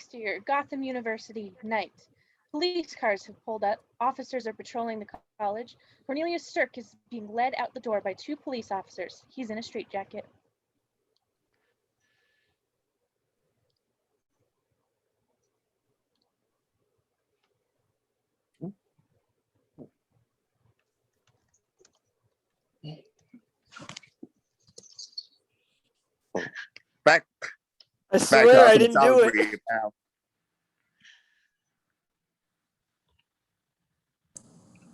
Exterior, Gotham University, night. Police cars have pulled up. Officers are patrolling the college. Cornelius Stirk is being led out the door by two police officers. He's in a straitjacket. Back I to swear I Arkham didn't do Asylum it. for you, pal.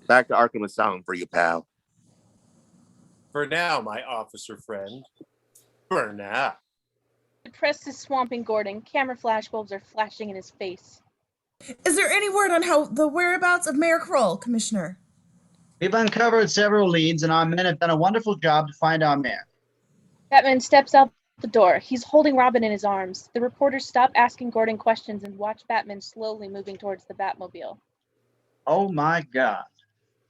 Back to Arkham Asylum for you, pal. For now, my officer friend. For now. The press is swamping Gordon. Camera flashbulbs are flashing in his face. Is there any word on how the whereabouts of Mayor Kroll, Commissioner? We've uncovered several leads, and our men have done a wonderful job to find our mayor. Batman steps out the door. He's holding Robin in his arms. The reporters stop asking Gordon questions and watch Batman slowly moving towards the Batmobile. Oh my God.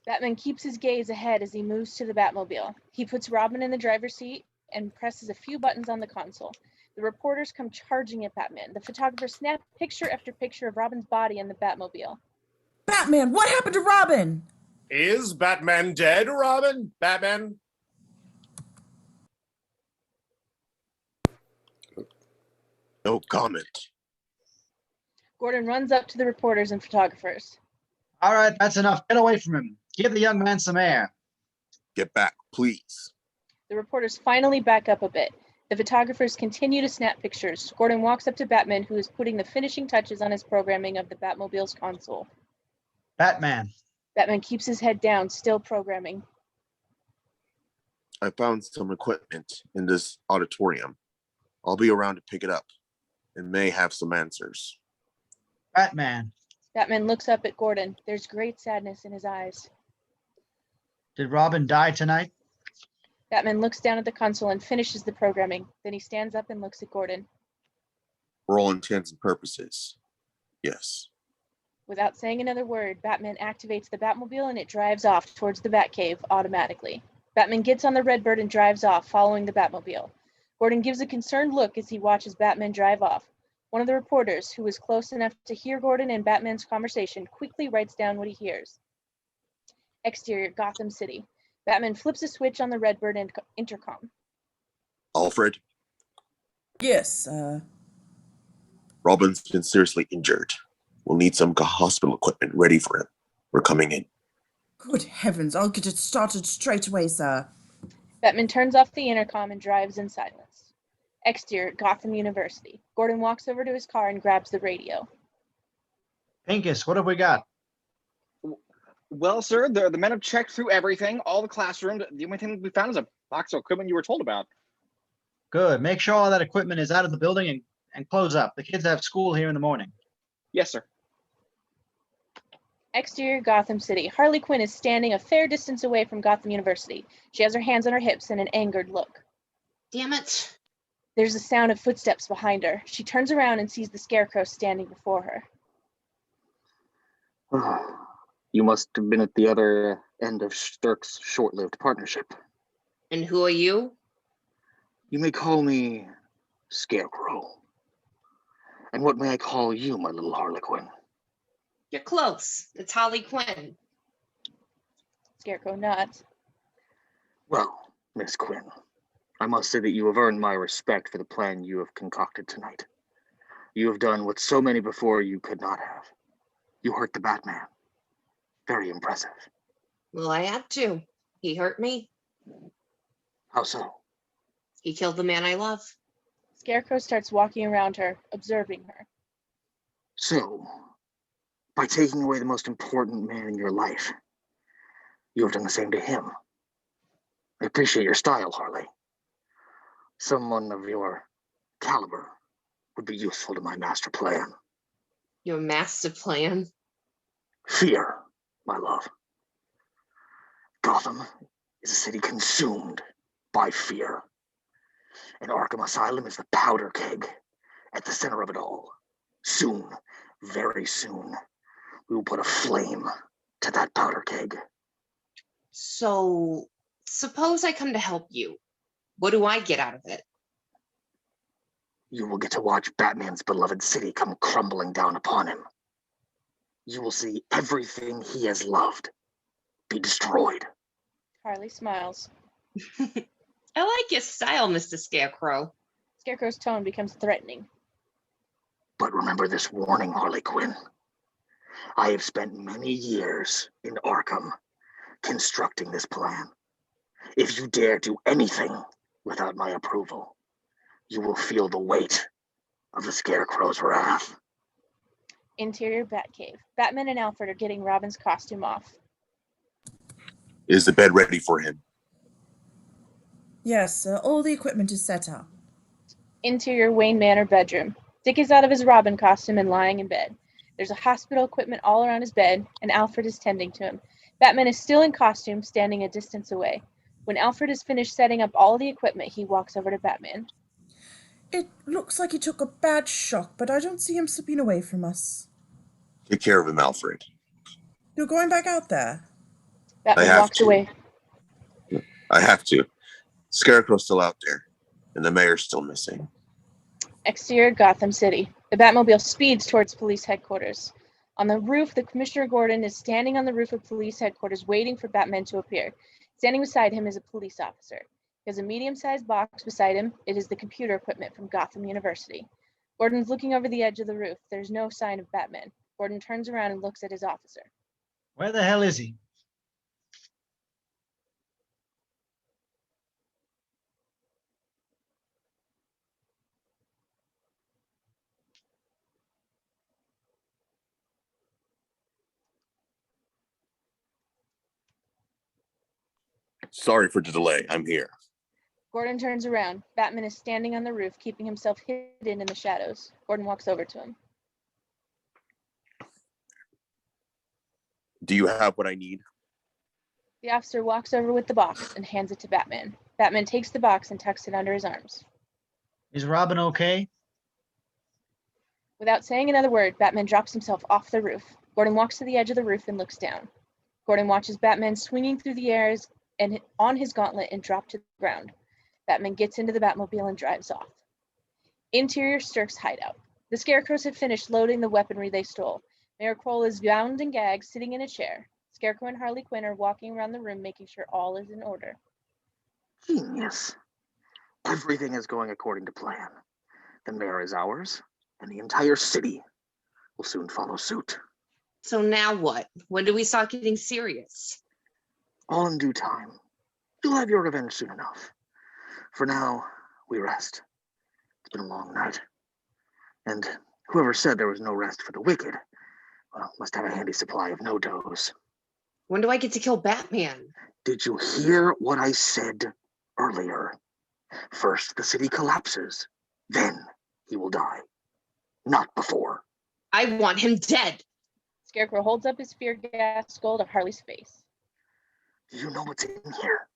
Batman keeps his gaze ahead as he moves to the Batmobile. He puts Robin in the driver's seat and presses a few buttons on the console. The reporters come charging at Batman. The photographers snap picture after picture of Robin's body in the Batmobile. Batman, what happened to Robin? Is Batman dead, Robin? Batman? No comment. Gordon runs up to the reporters and photographers. All right, that's enough. Get away from him. Give the young man some air. Get back, please. The reporters finally back up a bit. The photographers continue to snap pictures. Gordon walks up to Batman, who is putting the finishing touches on his programming of the Batmobile's console. Batman. Batman keeps his head down, still programming. I found some equipment in this auditorium. I'll be around to pick it up and may have some answers. Batman. Batman looks up at Gordon. There's great sadness in his eyes. Did Robin die tonight? Batman looks down at the console and finishes the programming. Then he stands up and looks at Gordon. For all intents and purposes, yes. Without saying another word, Batman activates the Batmobile and it drives off towards the Batcave automatically. Batman gets on the Redbird and drives off, following the Batmobile. Gordon gives a concerned look as he watches Batman drive off. One of the reporters, who was close enough to hear Gordon and Batman's conversation, quickly writes down what he hears. Exterior, Gotham City. Batman flips a switch on the Redbird and intercom. Alfred, Yes, Robin's been seriously injured. We'll need some hospital equipment ready for him. We're coming in. good heavens, I'll get it started straight away, sir. Batman turns off the intercom and drives in silence. Exterior, Gotham University. Gordon walks over to his car and grabs the radio. Pincus, what have we got? Well, sir, the men have checked through everything, all the classrooms. The only thing we found is a box of equipment you were told about. Good. Make sure all that equipment is out of the building and close up. The kids have school here in the morning. Yes, sir. Exterior, Gotham City. Harley Quinn is standing a fair distance away from Gotham University. She has her hands on her hips and an angered look. Damn it. There's a sound of footsteps behind her. She turns around and sees the Scarecrow standing before her. You must have been at the other end of Stirk's short-lived partnership. And who are you? You may call me Scarecrow. And what may I call you, my little Harlequin? You're close. It's Harley Quinn. Scarecrow nods. Well, Miss Quinn, I must say that you have earned my respect for the plan you have concocted tonight. You have done what so many before you could not have. You hurt the Batman. Very impressive. Well, I had to. He hurt me. How so? He killed the man I love. Scarecrow starts walking around her, observing her. So, by taking away the most important man in your life, you have done the same to him. I appreciate your style, Harley. Someone of your caliber would be useful to my master plan. Your master plan? Fear, my love. Gotham is a city consumed by fear. And Arkham Asylum is the powder keg at the center of it all. Soon, very soon, we will put a flame to that powder keg. So, suppose I come to help you. What do I get out of it? you will get to watch Batman's beloved city come crumbling down upon him. You will see everything he has loved be destroyed. Harley smiles. I like your style, Mr. Scarecrow. Scarecrow's tone becomes threatening. But remember this warning, Harley Quinn. I have spent many years in Arkham constructing this plan. If you dare do anything without my approval, you will feel the weight of the Scarecrow's wrath. Interior Batcave. Batman and Alfred are getting Robin's costume off. Is the bed ready for him? Yes, all the equipment is set up. Interior Wayne Manor bedroom. Dick is out of his Robin costume and lying in bed. There's a hospital equipment all around his bed, and Alfred is tending to him. Batman is still in costume, standing a distance away. When Alfred is finished setting up all the equipment, he walks over to Batman. It looks like he took a bad shock, but I don't see him slipping away from us. Take care of him, Alfred. You're going back out there? Batman have walks to. away. I have to. Scarecrow's still out there, and the mayor's still missing. Exterior Gotham City. The Batmobile speeds towards police headquarters. On the roof, the Commissioner Gordon is standing on the roof of police headquarters waiting for Batman to appear. Standing beside him is a police officer. He has a medium-sized box beside him. It is the computer equipment from Gotham University. Gordon's looking over the edge of the roof. There's no sign of Batman. Gordon turns around and looks at his officer. Where the hell is he? Sorry for the delay. I'm here. Gordon turns around. Batman is standing on the roof, keeping himself hidden in the shadows. Gordon walks over to him. Do you have what I need? The officer walks over with the box and hands it to Batman. Batman takes the box and tucks it under his arms. Is Robin okay? Without saying another word, Batman drops himself off the roof. Gordon walks to the edge of the roof and looks down. Gordon watches Batman swinging through the air and on his gauntlet and drop to the ground. Batman gets into the Batmobile and drives off. Interior Stirk's hideout. The Scarecrows have finished loading the weaponry they stole. Mayor Kroll is bound and gagged, sitting in a chair. Scarecrow and Harley Quinn are walking around the room, making sure all is in order. Genius. Everything is going according to plan. The mayor is ours, and the entire city will soon follow suit. So now what? When do we start getting serious? All in due time. You'll have your revenge soon enough. For now, we rest. It's been a long night. And whoever said there was no rest for the wicked, well, must have a handy supply of no-dos. When do I get to kill Batman? Did you hear what I said earlier? First, the city collapses. Then he will die. Not before. I want him dead. Scarecrow holds up his fear gas skull to Harley's face. Do you know what's in here?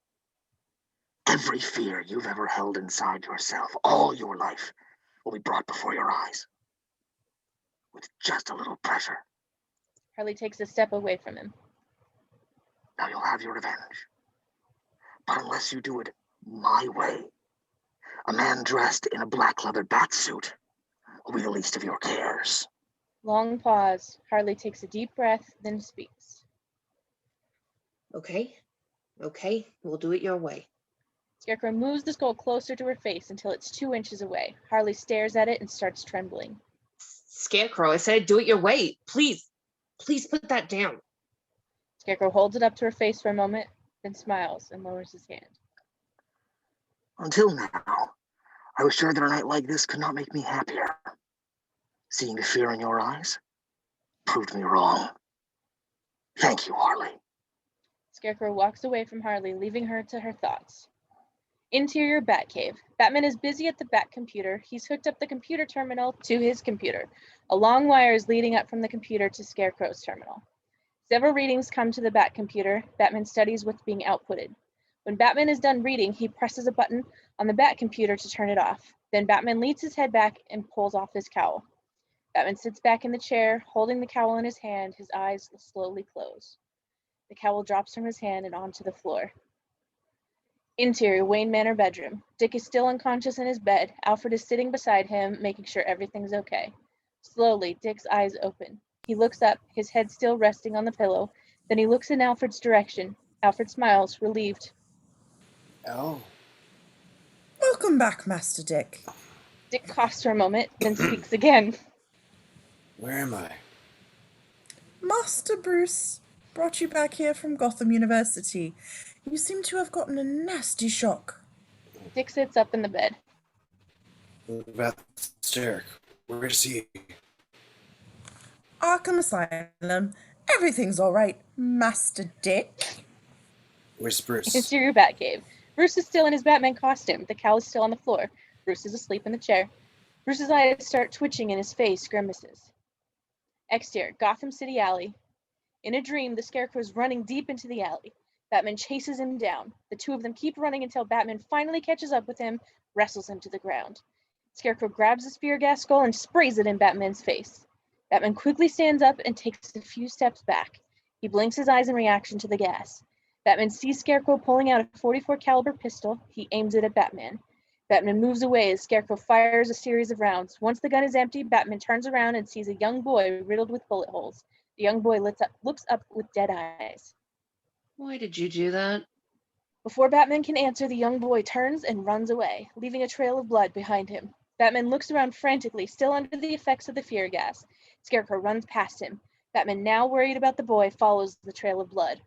Every fear you've ever held inside yourself, all your life, will be brought before your eyes. With just a little pressure. Harley takes a step away from him. Now you'll have your revenge. But unless you do it my way, a man dressed in a black leather bat suit will be the least of your cares. Long pause. Harley takes a deep breath, then speaks. Okay, we'll do it your way. Scarecrow moves the skull closer to her face until it's 2 inches away. Harley stares at it and starts trembling. Scarecrow, I said do it your way. Please put that down. Scarecrow holds it up to her face for a moment, then smiles and lowers his hand. Until now, I was sure that a night like this could not make me happier. Seeing the fear in your eyes proved me wrong. Thank you, Harley. Scarecrow walks away from Harley, leaving her to her thoughts. Interior Batcave. Batman is busy at the Bat computer. He's hooked up the computer terminal to his computer. A long wire is leading up from the computer to Scarecrow's terminal. Several readings come to the Bat computer. Batman studies what's being outputted. When Batman is done reading, he presses a button on the Bat computer to turn it off. Then Batman leans his head back and pulls off his cowl. Batman sits back in the chair, holding the cowl in his hand. His eyes slowly close. The cowl drops from his hand and onto the floor. Interior, Wayne Manor bedroom. Dick is still unconscious in his bed. Alfred is sitting beside him, making sure everything's okay. Slowly, Dick's eyes open. He looks up, his head still resting on the pillow. Then he looks in Alfred's direction. Alfred smiles, relieved. Oh. Welcome back, Master Dick. Dick coughs for a moment, then speaks again. Where am I? Master Bruce brought you back here from Gotham University. You seem to have gotten a nasty shock. Dick sits up in the bed. That's Derek. Where's he? Arkham Asylum. Everything's all right, Master Dick. Where's Bruce? Interior Batcave. Bruce is still in his Batman costume. The cowl is still on the floor. Bruce is asleep in the chair. Bruce's eyes start twitching and his face grimaces. Exterior, Gotham City alley. In a dream, the Scarecrow is running deep into the alley. Batman chases him down. The two of them keep running until Batman finally catches up with him, wrestles him to the ground. Scarecrow grabs the spear gas skull and sprays it in Batman's face. Batman quickly stands up and takes a few steps back. He blinks his eyes in reaction to the gas. Batman sees Scarecrow pulling out a .44 caliber pistol. He aims it at Batman. Batman moves away as Scarecrow fires a series of rounds. Once the gun is empty, Batman turns around and sees a young boy riddled with bullet holes. The young boy looks up with dead eyes. Why did you do that? Before Batman can answer, the young boy turns and runs away, leaving a trail of blood behind him. Batman looks around frantically, still under the effects of the fear gas. Scarecrow runs past him. Batman, now worried about the boy, follows the trail of blood.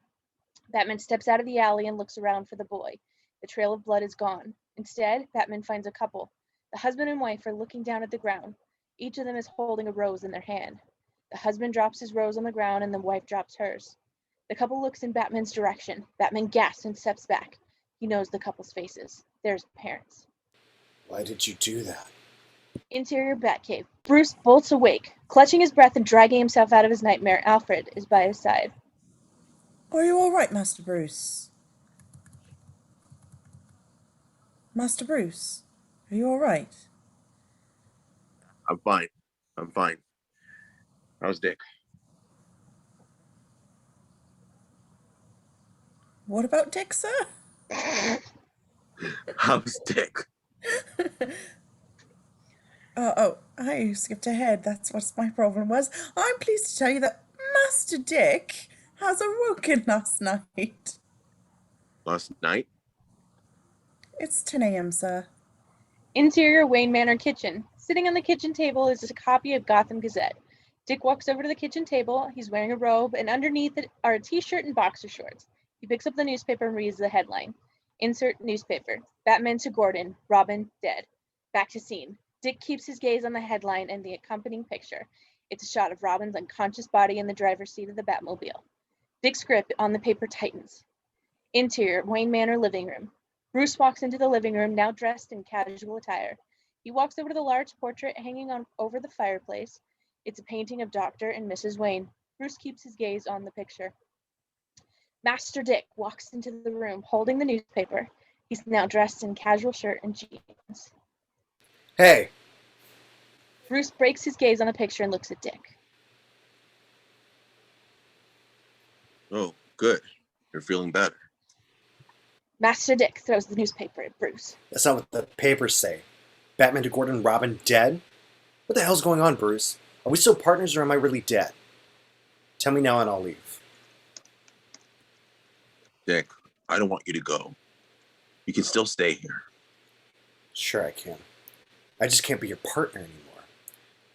Batman steps out of the alley and looks around for the boy. The trail of blood is gone. Instead, Batman finds a couple. The husband and wife are looking down at the ground. Each of them is holding a rose in their hand. The husband drops his rose on the ground and the wife drops hers. The couple looks in Batman's direction. Batman gasps and steps back. He knows the couple's faces. There's parents. Why did you do that? Interior Batcave. Bruce bolts awake. Clutching his breath and dragging himself out of his nightmare, Alfred is by his side. Are you all right, Master Bruce? Master Bruce, are you all right? I'm fine. I'm fine. How's Dick? What about Dick, sir? How's Dick? I skipped ahead. That's what my problem was. I'm pleased to tell you that Master Dick has awoken last night. Last night? It's 10 a.m., sir. Interior Wayne Manor kitchen. Sitting on the kitchen table is a copy of Gotham Gazette. Dick walks over to the kitchen table. He's wearing a robe, and underneath it are a t-shirt and boxer shorts. He picks up the newspaper and reads the headline. Insert newspaper. Batman to Gordon. Robin dead. Back to scene. Dick keeps his gaze on the headline and the accompanying picture. It's a shot of Robin's unconscious body in the driver's seat of the Batmobile. Dick's grip on the paper tightens. Interior, Wayne Manor living room. Bruce walks into the living room, now dressed in casual attire. He walks over to the large portrait hanging on over the fireplace. It's a painting of Dr. and Mrs. Wayne. Bruce keeps his gaze on the picture. Master Dick walks into the room, holding the newspaper. He's now dressed in casual shirt and jeans. Hey! Bruce breaks his gaze on the picture and looks at Dick. Oh, good. You're feeling better. Master Dick throws the newspaper at Bruce. That's not what the papers say. Batman to Gordon, Robin dead? What the hell's going on, Bruce? Are we still partners or am I really dead? Tell me now and I'll leave. Dick, I don't want you to go. You can still stay here. Sure I can. I just can't be your partner anymore.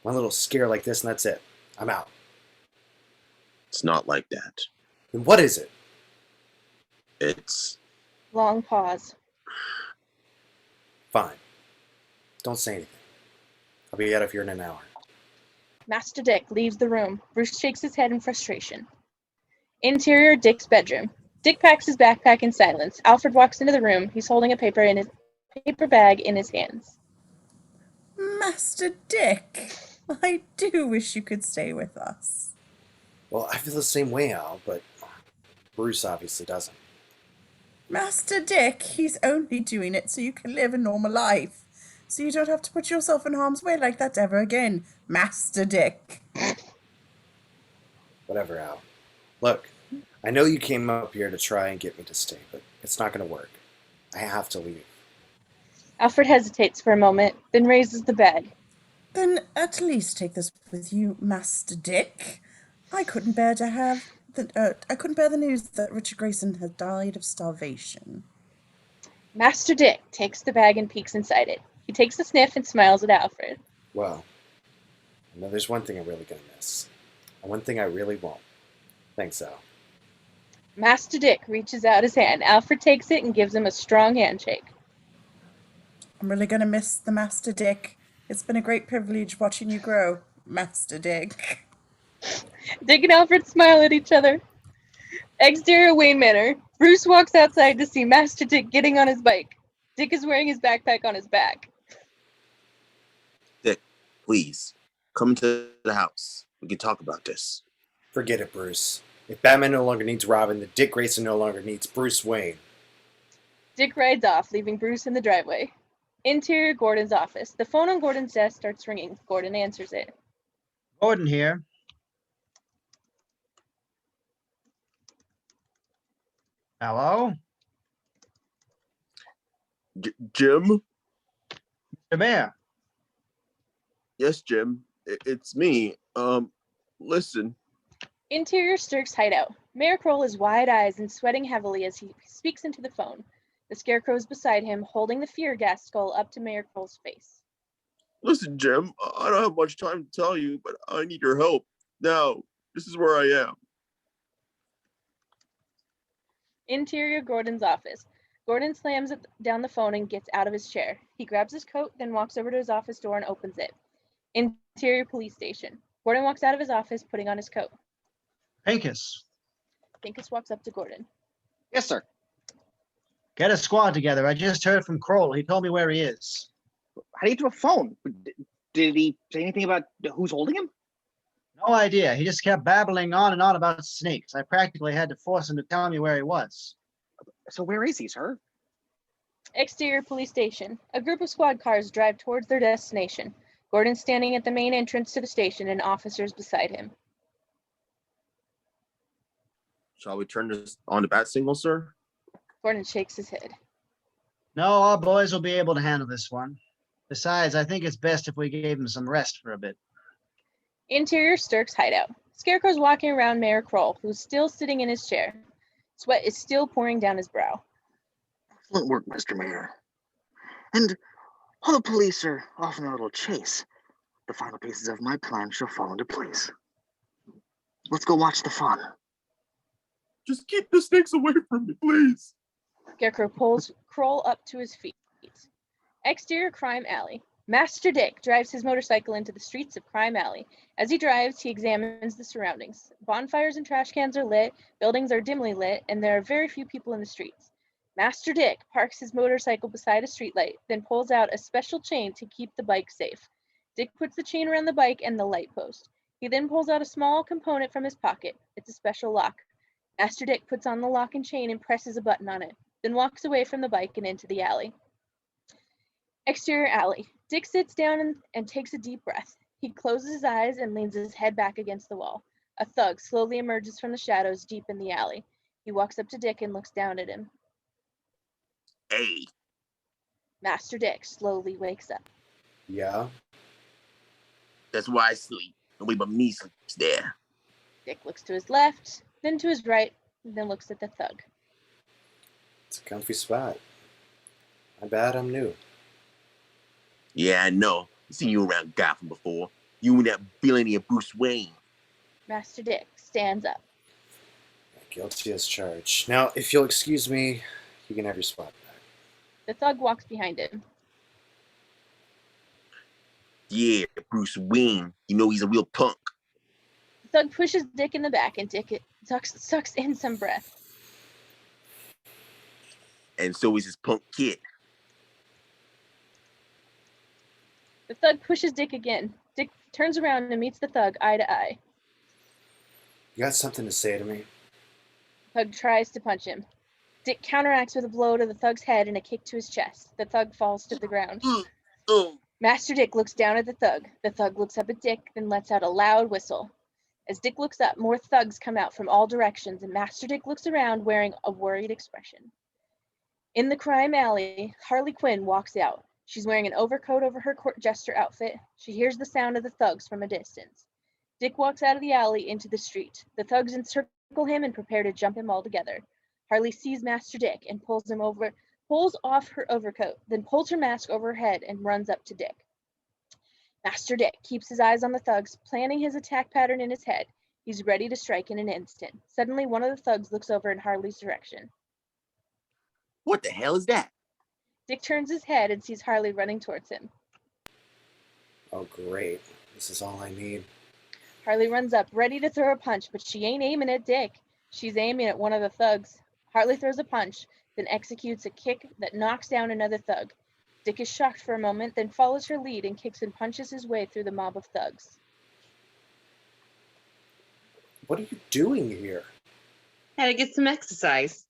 One little scare like this and that's it. I'm out. It's not like that. Then what is it? It's... Long pause. Fine. Don't say anything. I'll be out of here in an hour. Master Dick leaves the room. Bruce shakes his head in frustration. Interior, Dick's bedroom. Dick packs his backpack in silence. Alfred walks into the room. He's holding a paper bag in his hands. Master Dick, I do wish you could stay with us. Well, I feel the same way, Al, but Bruce obviously doesn't. Master Dick, he's only doing it so you can live a normal life. So you don't have to put yourself in harm's way like that ever again, Master Dick. Whatever, Al. Look, I know you came up here to try and get me to stay, but it's not going to work. I have to leave. Alfred hesitates for a moment, then raises the bag. Then at least take this with you, Master Dick. I couldn't bear the news that Richard Grayson had died of starvation. Master Dick takes the bag and peeks inside it. He takes a sniff and smiles at Alfred. Well, I know there's one thing I'm really going to miss. And one thing I really won't. Thanks, Al. Master Dick reaches out his hand. Alfred takes it and gives him a strong handshake. I'm really going to miss the Master Dick. It's been a great privilege watching you grow, Master Dick. Dick and Alfred smile at each other. Exterior Wayne Manor. Bruce walks outside to see Master Dick getting on his bike. Dick is wearing his backpack on his back. Dick, please, come into the house. We can talk about this. Forget it, Bruce. If Batman no longer needs Robin, then Dick Grayson no longer needs Bruce Wayne. Dick rides off, leaving Bruce in the driveway. Interior Gordon's office. The phone on Gordon's desk starts ringing. Gordon answers it. Gordon here. Hello? Jim? The mayor. Yes, Jim. It's me. Listen. Interior Stirk's hideout. Mayor Kroll has wide eyes and sweating heavily as he speaks into the phone. The Scarecrow is beside him, holding the fear gas skull up to Mayor Kroll's face. Listen, Jim. I don't have much time to tell you, but I need your help. Now, this is where I am. Interior Gordon's office. Gordon slams down the phone and gets out of his chair. He grabs his coat, then walks over to his office door and opens it. Interior police station. Gordon walks out of his office, putting on his coat. Pincus. Pincus walks up to Gordon. Yes, sir. Get a squad together. I just heard from Kroll. He told me where he is. How do you get to a phone? Did he say anything about who's holding him? No idea. He just kept babbling on and on about snakes. I practically had to force him to tell me where he was. So where is he, sir? Exterior police station. A group of squad cars drive towards their destination. Gordon's standing at the main entrance to the station and officers beside him. Shall we turn this on to bat signal, sir? Gordon shakes his head. No, our boys will be able to handle this one. Besides, I think it's best if we gave him some rest for a bit. Interior Stirk's hideout. Scarecrow's walking around Mayor Kroll, who's still sitting in his chair. Sweat is still pouring down his brow. Excellent work, Mr. Mayor. And while the police are off on a little chase, the final pieces of my plan shall fall into place. Let's go watch the fun. Just keep the snakes away from me, please. Scarecrow pulls Kroll up to his feet. Exterior Crime Alley. Master Dick drives his motorcycle into the streets of Crime Alley. As he drives, he examines the surroundings. Bonfires and trash cans are lit, buildings are dimly lit, and there are very few people in the streets. Master Dick parks his motorcycle beside a streetlight, then pulls out a special chain to keep the bike safe. Dick puts the chain around the bike and the light post. He then pulls out a small component from his pocket. It's a special lock. Master Dick puts on the lock and chain and presses a button on it, then walks away from the bike and into the alley. Exterior alley. Dick sits down and takes a deep breath. He closes his eyes and leans his head back against the wall. A thug slowly emerges from the shadows deep in the alley. He walks up to Dick and looks down at him. Hey. Master Dick slowly wakes up. Yeah? That's why I sleep. Nobody but me sleeps there. Dick looks to his left, then to his right, and then looks at the thug. It's a comfy spot. My bad, I'm new. Yeah, I know. I've seen you around Gotham before. You and that billionaire Bruce Wayne. Master Dick stands up. Guilty as charged. Now, if you'll excuse me, you can have your spot back. The thug walks behind him. Yeah, Bruce Wayne. You know he's a real punk. The thug pushes Dick in the back, and Dick sucks in some breath. And so is his punk kid. The thug pushes Dick again. Dick turns around and meets the thug eye to eye. You got something to say to me? The thug tries to punch him. Dick counteracts with a blow to the thug's head and a kick to his chest. The thug falls to the ground. Master Dick looks down at the thug. The thug looks up at Dick, then lets out a loud whistle. As Dick looks up, more thugs come out from all directions, and Master Dick looks around wearing a worried expression. In the crime alley, Harley Quinn walks out. She's wearing an overcoat over her court jester outfit. She hears the sound of the thugs from a distance. Dick walks out of the alley into the street. The thugs encircle him and prepare to jump him all together. Harley sees Master Dick and pulls off her overcoat, then pulls her mask over her head and runs up to Dick. Master Dick keeps his eyes on the thugs, planning his attack pattern in his head. He's ready to strike in an instant. Suddenly, one of the thugs looks over in Harley's direction. What the hell is that? Dick turns his head and sees Harley running towards him. Oh, great. This is all I need. Harley runs up, ready to throw a punch, but she ain't aiming at Dick. She's aiming at one of the thugs. Harley throws a punch, then executes a kick that knocks down another thug. Dick is shocked for a moment, then follows her lead and kicks and punches his way through the mob of thugs. What are you doing here? Had to get some exercise.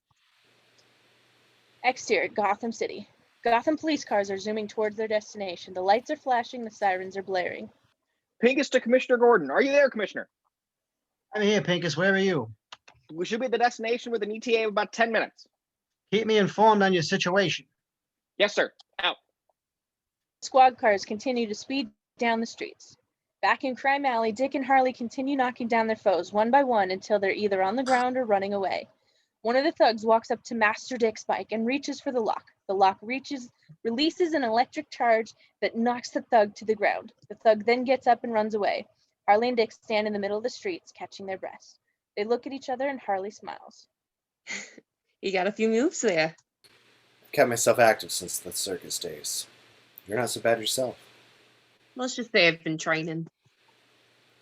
Exterior, Gotham City. Gotham police cars are zooming towards their destination. The lights are flashing, the sirens are blaring. Pincus to Commissioner Gordon. Are you there, Commissioner? I'm here, Pincus. Where are you? We should be at the destination with an ETA of about 10 minutes. Keep me informed on your situation. Yes, sir. Out. Squad cars continue to speed down the streets. Back in Crime Alley, Dick and Harley continue knocking down their foes one by one until they're either on the ground or running away. One of the thugs walks up to Master Dick's bike and reaches for the lock. The lock releases an electric charge that knocks the thug to the ground. The thug then gets up and runs away. Harley and Dick stand in the middle of the streets, catching their breaths. They look at each other and Harley smiles. You got a few moves there. I've kept myself active since the circus days. You're not so bad yourself. Let's just say I've been training.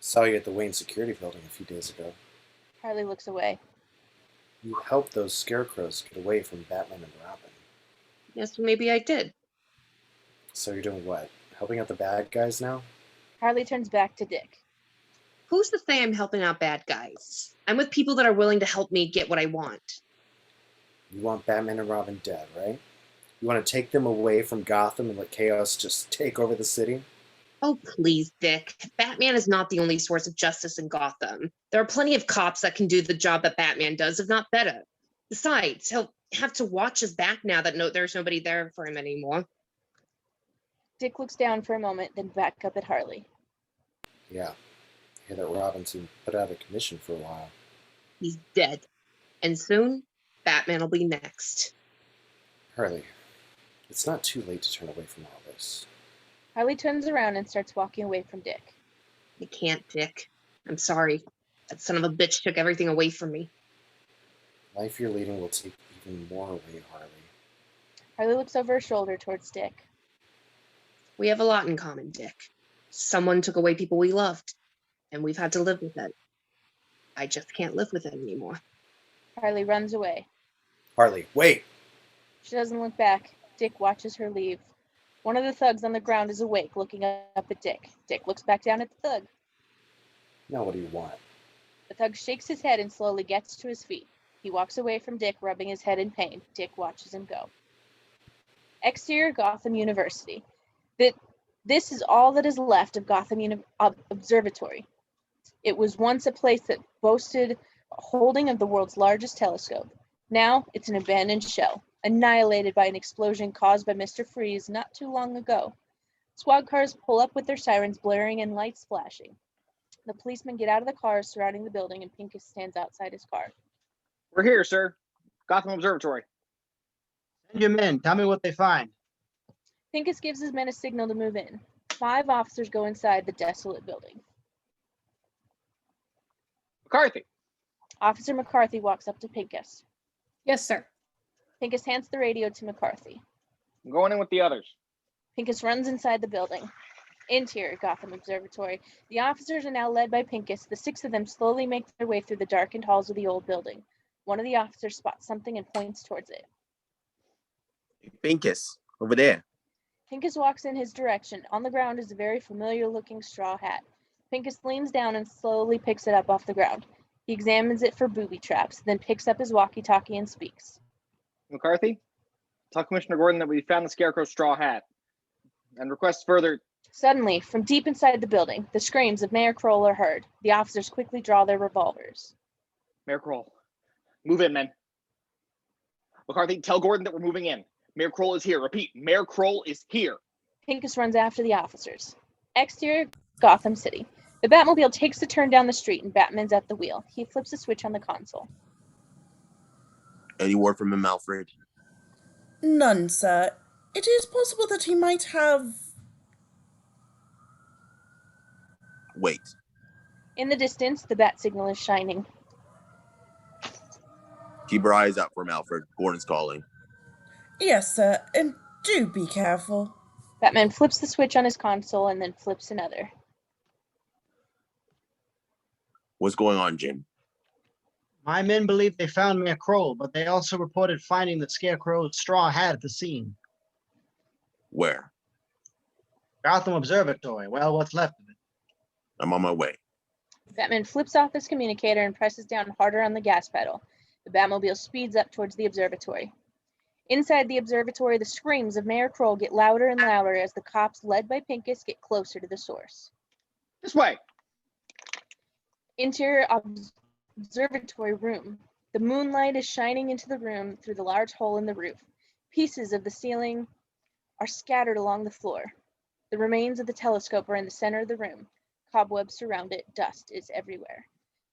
Saw you at the Wayne Security Building a few days ago. Harley looks away. You helped those scarecrows get away from Batman and Robin. Yes, maybe I did. So you're doing what? Helping out the bad guys now? Harley turns back to Dick. Who's to say I'm helping out bad guys? I'm with people that are willing to help me get what I want. You want Batman and Robin dead, right? You want to take them away from Gotham and let chaos just take over the city? Oh, please, Dick. Batman is not the only source of justice in Gotham. There are plenty of cops that can do the job that Batman does, if not better. Besides, he'll have to watch his back now that there's nobody there for him anymore. Dick looks down for a moment, then back up at Harley. Yeah. I hear that Robin's been put out of commission for a while. He's dead. And soon, Batman will be next. Harley, it's not too late to turn away from all this. Harley turns around and starts walking away from Dick. I can't, Dick. I'm sorry. That son of a bitch took everything away from me. Life you're leading will take even more away, Harley. Harley looks over her shoulder towards Dick. We have a lot in common, Dick. Someone took away people we loved, and we've had to live with it. I just can't live with it anymore. Harley runs away. Harley, wait! She doesn't look back. Dick watches her leave. One of the thugs on the ground is awake, looking up at Dick. Dick looks back down at the thug. Now what do you want? The thug shakes his head and slowly gets to his feet. He walks away from Dick, rubbing his head in pain. Dick watches him go. Exterior, Gotham University. This is all that is left of Gotham Observatory. It was once a place that boasted a holding of the world's largest telescope. Now it's an abandoned shell, annihilated by an explosion caused by Mr. Freeze not too long ago. Squad cars pull up with their sirens blaring and lights flashing. The policemen get out of the cars surrounding the building, and Pincus stands outside his car. We're here, sir. Gotham Observatory. Send your men. Tell me what they find. Pincus gives his men a signal to move in. 5 officers go inside the desolate building. McCarthy. Officer McCarthy walks up to Pincus. Yes, sir. Pincus hands the radio to McCarthy. I'm going in with the others. Pincus runs inside the building. Interior, Gotham Observatory. The officers are now led by Pincus. The 6 of them slowly make their way through the darkened halls of the old building. One of the officers spots something and points towards it. Pincus, over there. Pincus walks in his direction. On the ground is a very familiar-looking straw hat. Pincus leans down and slowly picks it up off the ground. He examines it for booby traps, then picks up his walkie-talkie and speaks. McCarthy, tell Commissioner Gordon that we found the Scarecrow's straw hat and request further. Suddenly, from deep inside the building, the screams of Mayor Kroll are heard. The officers quickly draw their revolvers. Mayor Kroll, move in, men. McCarthy, tell Gordon that we're moving in. Mayor Kroll is here. Repeat, Mayor Kroll is here. Pincus runs after the officers. Exterior Gotham City. The Batmobile takes a turn down the street and Batman's at the wheel. He flips a switch on the console. Any word from him, Alfred? None, sir. It is possible that he might have... Wait. In the distance, the bat signal is shining. Keep our eyes out for him, Alfred. Gordon's calling. Yes, sir, and do be careful. Batman flips the switch on his console and then flips another. What's going on, Jim? My men believe they found Mayor Kroll, but they also reported finding the Scarecrow's straw hat at the scene. Where? Gotham Observatory. Well, what's left of it. I'm on my way. Batman flips off his communicator and presses down harder on the gas pedal. The Batmobile speeds up towards the observatory. Inside the observatory, the screams of Mayor Kroll get louder and louder as the cops, led by Pincus, get closer to the source. This way. Interior observatory room. The moonlight is shining into the room through the large hole in the roof. Pieces of the ceiling are scattered along the floor. The remains of the telescope are in the center of the room. Cobwebs surround it. Dust is everywhere.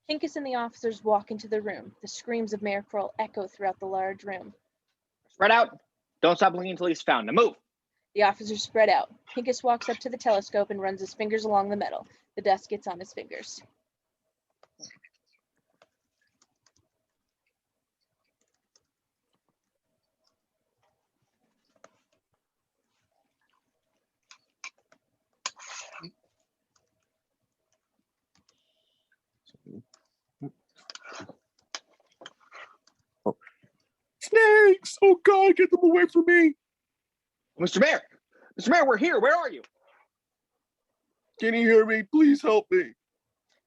Pincus and the officers walk into the room. The screams of Mayor Kroll echo throughout the large room. Spread out. Don't stop looking until he's found. Now move. The officers spread out. Pincus walks up to the telescope and runs his fingers along the metal. The dust gets on his fingers. Snakes! Oh God, get them away from me! Mr. Mayor! Mr. Mayor, we're here. Where are you? Can you hear me? Please help me.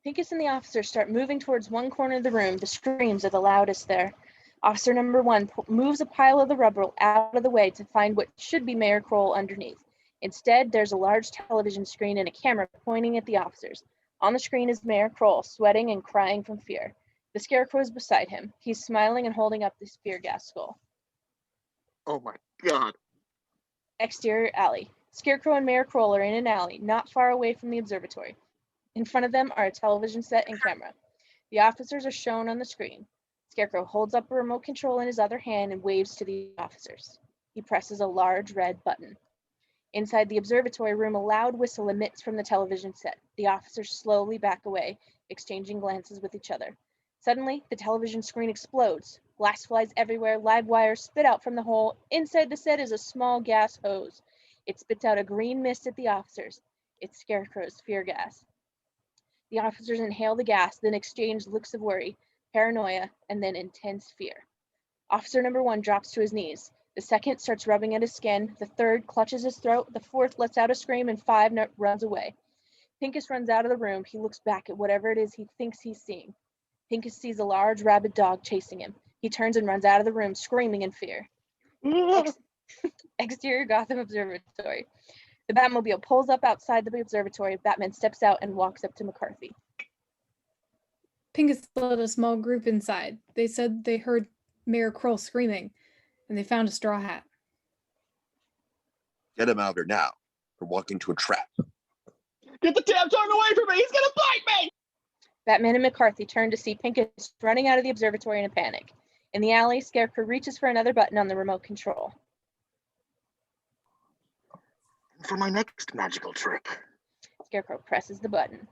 Pincus and the officers start moving towards one corner of the room. The screams are the loudest there. Officer number 1 moves a pile of the rubble out of the way to find what should be Mayor Kroll underneath. Instead, there's a large television screen and a camera pointing at the officers. On the screen is Mayor Kroll, sweating and crying from fear. The Scarecrow is beside him. He's smiling and holding up the spear gas skull. Oh my God. Exterior alley. Scarecrow and Mayor Kroll are in an alley, not far away from the observatory. In front of them are a television set and camera. The officers are shown on the screen. Scarecrow holds up a remote control in his other hand and waves to the officers. He presses a large red button. Inside the observatory room, a loud whistle emits from the television set. The officers slowly back away, exchanging glances with each other. Suddenly, the television screen explodes. Glass flies everywhere, live wires spit out from the hole. Inside the set is a small gas hose. It spits out a green mist at the officers. It's Scarecrow's fear gas. The officers inhale the gas, then exchange looks of worry, paranoia, and then intense fear. Officer number 1 drops to his knees. The second starts rubbing at his skin. The third clutches his throat. The fourth lets out a scream, and 5 runs away. Pincus runs out of the room. He looks back at whatever it is he thinks he's seeing. Pincus sees a large rabid dog chasing him. He turns and runs out of the room, screaming in fear. Exterior Gotham Observatory. The Batmobile pulls up outside the observatory. Batman steps out and walks up to McCarthy. Pincus led a small group inside. They said they heard Mayor Kroll screaming, and they found a straw hat. Get him out of here now. We're walking to a trap. Get the damn dog away from me! He's gonna bite me! Batman and McCarthy turn to see Pincus running out of the observatory in a panic. In the alley, Scarecrow reaches for another button on the remote control. For my next magical trick. Scarecrow presses the button.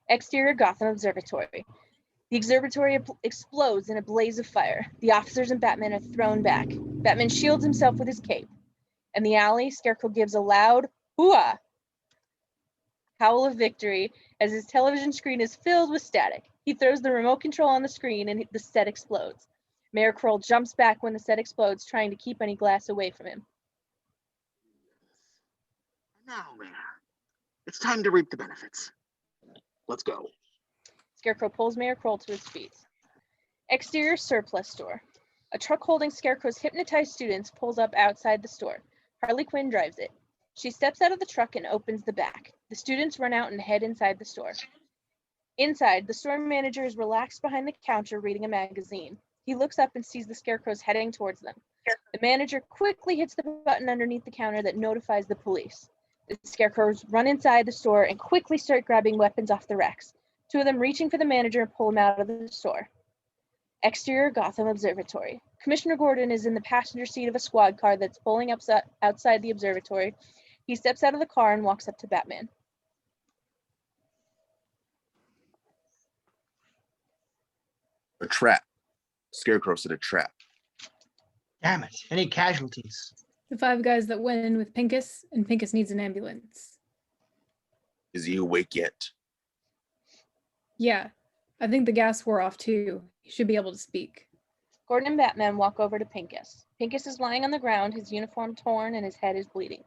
Exterior Gotham Observatory. The observatory explodes in a blaze of fire. The officers and Batman are thrown back. Batman shields himself with his cape. In the alley, Scarecrow gives a loud hoo-ah howl of victory as his television screen is filled with static. He throws the remote control on the screen and the set explodes. Mayor Kroll jumps back when the set explodes, trying to keep any glass away from him. Now, Mayor, it's time to reap the benefits. Let's go. Scarecrow pulls Mayor Kroll to his feet. Exterior surplus store. A truck holding Scarecrow's hypnotized students pulls up outside the store. Harley Quinn drives it. She steps out of the truck and opens the back. The students run out and head inside the store. Inside, the store manager is relaxed behind the counter reading a magazine. He looks up and sees the Scarecrows heading towards them. The manager quickly hits the button underneath the counter that notifies the police. The Scarecrows run inside the store and quickly start grabbing weapons off the racks, two of them reaching for the manager and pull him out of the store. Exterior Gotham Observatory. Commissioner Gordon is in the passenger seat of a squad car that's pulling up outside the observatory. He steps out of the car and walks up to Batman. A trap. Scarecrow set a trap. Damn it. Any casualties? The 5 guys that went in with Pincus, and Pincus needs an ambulance. Is he awake yet? Yeah, I think the gas wore off too. He should be able to speak. Gordon and Batman walk over to Pincus. Pincus is lying on the ground, his uniform torn and his head is bleeding.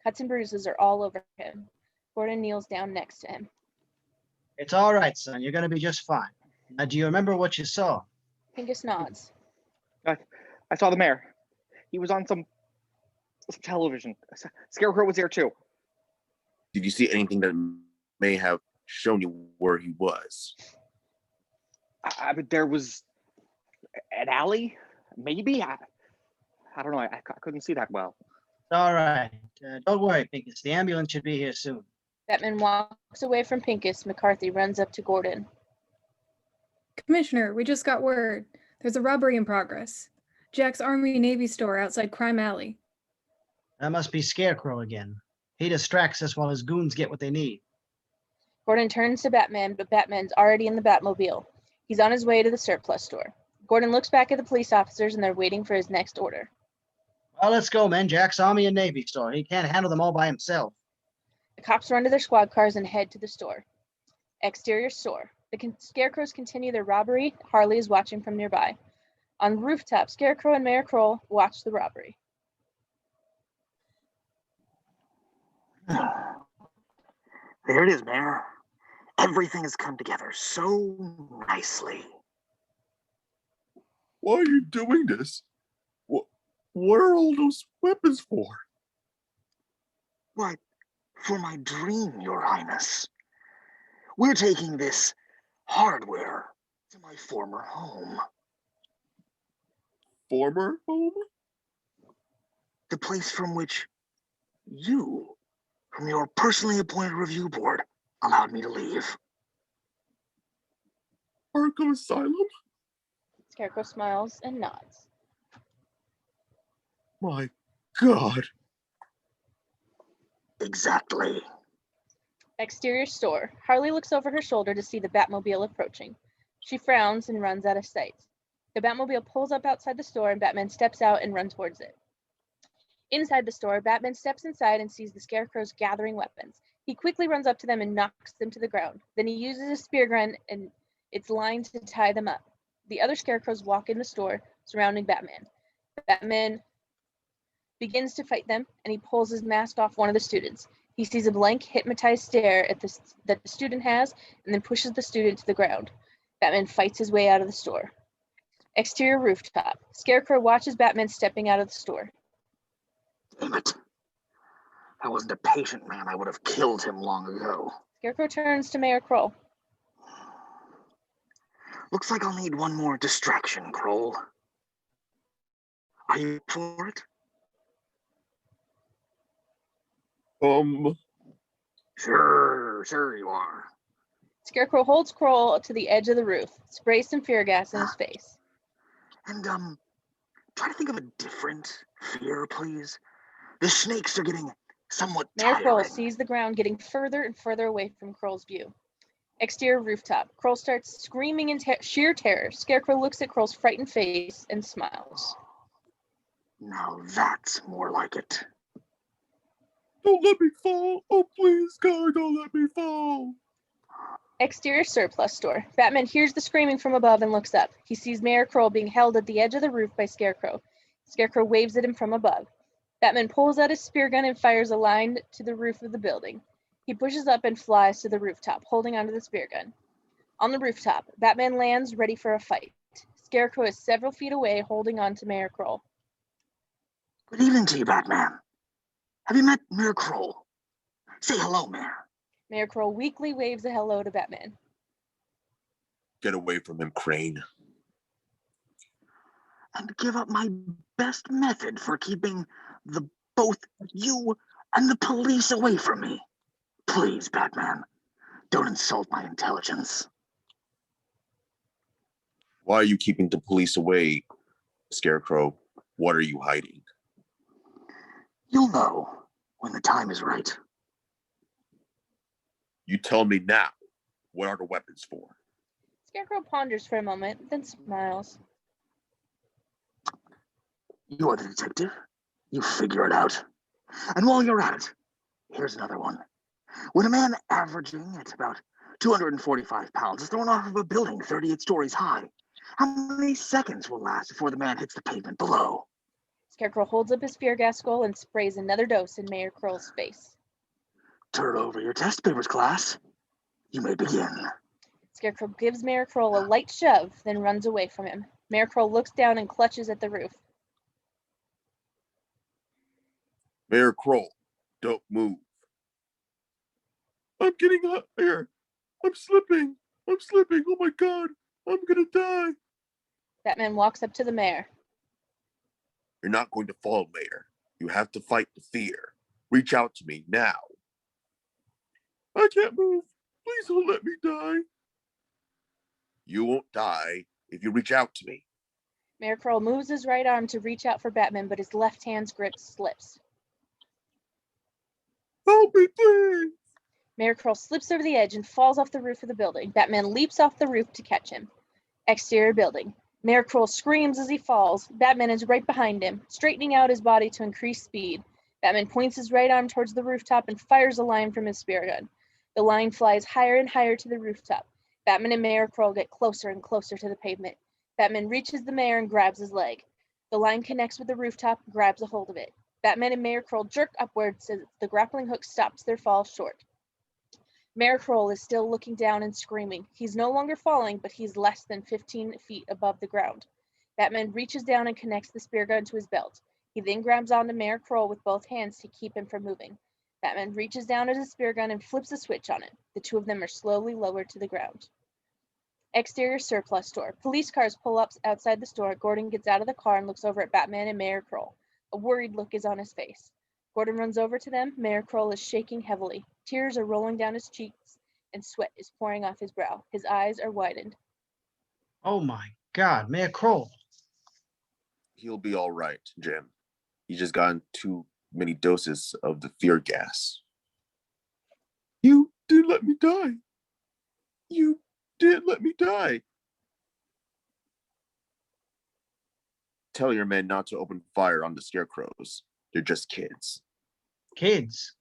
Cuts and bruises are all over him. Gordon kneels down next to him. It's all right, son. You're going to be just fine. Now, do you remember what you saw? Pincus nods. I saw the mayor. He was on some television. Scarecrow was there too. Did you see anything that may have shown you where he was? But there was an alley, maybe. I don't know. I couldn't see that well. It's all right. Don't worry, Pincus. The ambulance should be here soon. Batman walks away from Pincus. McCarthy runs up to Gordon. Commissioner, we just got word. There's a robbery in progress. Jack's Army Navy store outside Crime Alley. That must be Scarecrow again. He distracts us while his goons get what they need. Gordon turns to Batman, but Batman's already in the Batmobile. He's on his way to the surplus store. Gordon looks back at the police officers and they're waiting for his next order. Well, let's go, men. Jack's Army and Navy store. He can't handle them all by himself. The cops run to their squad cars and head to the store. Exterior store. The Scarecrows continue their robbery. Harley is watching from nearby. On the rooftop, Scarecrow and Mayor Kroll watch the robbery. There it is, Mayor. Everything has come together so nicely. Why are you doing this? What are all those weapons for? Why, for my dream, Your Highness. We're taking this hardware to my former home. Former home? The place from which you, from your personally appointed review board, allowed me to leave. Arkham Asylum? Scarecrow smiles and nods. My God. Exactly. Exterior store. Harley looks over her shoulder to see the Batmobile approaching. She frowns and runs out of sight. The Batmobile pulls up outside the store and Batman steps out and runs towards it. Inside the store, Batman steps inside and sees the Scarecrows gathering weapons. He quickly runs up to them and knocks them to the ground. Then he uses a spear gun and it's lined to tie them up. The other Scarecrows walk in the store, surrounding Batman. Batman begins to fight them, and he pulls his mask off one of the students. He sees a blank, hypnotized stare at that the student has, and then pushes the student to the ground. Batman fights his way out of the store. Exterior rooftop. Scarecrow watches Batman stepping out of the store. Damn it. I wasn't a patient man. I would have killed him long ago. Scarecrow turns to Mayor Kroll. Looks like I'll need one more distraction, Kroll. Are you up for it? Sure you are. Scarecrow holds Kroll to the edge of the roof, sprays some fear gas in his face. And, try to think of a different fear, please. The snakes are getting somewhat Mayor tiring. Kroll sees the ground getting further and further away from Kroll's view. Exterior rooftop. Kroll starts screaming in sheer terror. Scarecrow looks at Kroll's frightened face and smiles. Now that's more like it. Don't let me fall. Oh, please, God, don't let me fall. Exterior surplus store. Batman hears the screaming from above and looks up. He sees Mayor Kroll being held at the edge of the roof by Scarecrow. Scarecrow waves at him from above. Batman pulls out his spear gun and fires a line to the roof of the building. He pushes up and flies to the rooftop, holding onto the spear gun. On the rooftop, Batman lands, ready for a fight. Scarecrow is several feet away, holding on to Mayor Kroll. Good evening to you, Batman. Have you met Mayor Kroll? Say hello, Mayor. Mayor Kroll weakly waves a hello to Batman. Get away from him, Crane. and give up my best method for keeping the both you and the police away from me. Please, Batman, don't insult my intelligence. Why are you keeping the police away, Scarecrow? What are you hiding? You'll know when the time is right. You tell me now. What are the weapons for? Scarecrow ponders for a moment, then smiles. You are the detective. You figure it out. And while you're at it, here's another one. When a man averaging at about 245 pounds is thrown off of a building 38 stories high, how many seconds will last before the man hits the pavement below? Scarecrow holds up his fear gas skull and sprays another dose in Mayor Kroll's face. Turn over your test papers, class. You may begin. Scarecrow gives Mayor Kroll a light shove, then runs away from him. Mayor Kroll looks down and clutches at the roof. Mayor Kroll, don't move. I'm getting up here. I'm slipping. Oh my God. I'm gonna die. Batman walks up to the mayor. You're not going to fall, Mayor. You have to fight the fear. Reach out to me now. I can't move. Please don't let me die. You won't die if you reach out to me. Mayor Kroll moves his right arm to reach out for Batman, but his left hand's grip slips. Help me, please. Mayor Kroll slips over the edge and falls off the roof of the building. Batman leaps off the roof to catch him. Exterior building. Mayor Kroll screams as he falls. Batman is right behind him, straightening out his body to increase speed. Batman points his right arm towards the rooftop and fires a line from his spear gun. The line flies higher and higher to the rooftop. Batman and Mayor Kroll get closer and closer to the pavement. Batman reaches the mayor and grabs his leg. The line connects with the rooftop, grabs a hold of it. Batman and Mayor Kroll jerk upwards as the grappling hook stops their fall short. Mayor Kroll is still looking down and screaming. He's no longer falling, but he's less than 15 feet above the ground. Batman reaches down and connects the spear gun to his belt. He then grabs onto Mayor Kroll with both hands to keep him from moving. Batman reaches down at his spear gun and flips a switch on it. The two of them are slowly lowered to the ground. Exterior surplus store. Police cars pull up outside the store. Gordon gets out of the car and looks over at Batman and Mayor Kroll. A worried look is on his face. Gordon runs over to them. Mayor Kroll is shaking heavily. Tears are rolling down his cheeks, and sweat is pouring off his brow. His eyes are widened. Oh my God, Mayor Kroll. He'll be all right, Jim. He just gotten too many doses of the fear gas. You didn't let me die. You didn't let me die. Tell your men not to open fire on the scarecrows. They're just kids. Kids,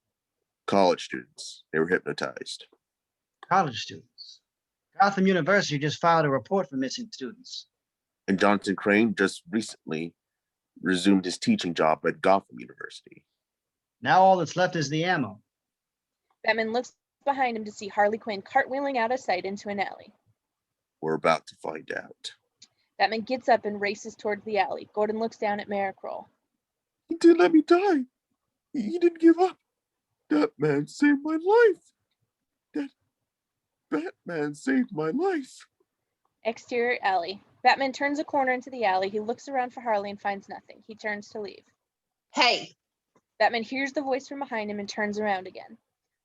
College students. They were hypnotized. college students. Gotham University just filed a report for missing students. And Jonathan Crane just recently resumed his teaching job at Gotham University. Now all that's left is the ammo. Batman looks behind him to see Harley Quinn cartwheeling out of sight into an alley. We're about to find out. Batman gets up and races towards the alley. Gordon looks down at Mayor Kroll. He didn't let me die. He didn't give up. That man saved my life. That Batman saved my life. Exterior alley. Batman turns a corner into the alley. He looks around for Harley and finds nothing. He turns to leave. Hey, Batman hears the voice from behind him and turns around again.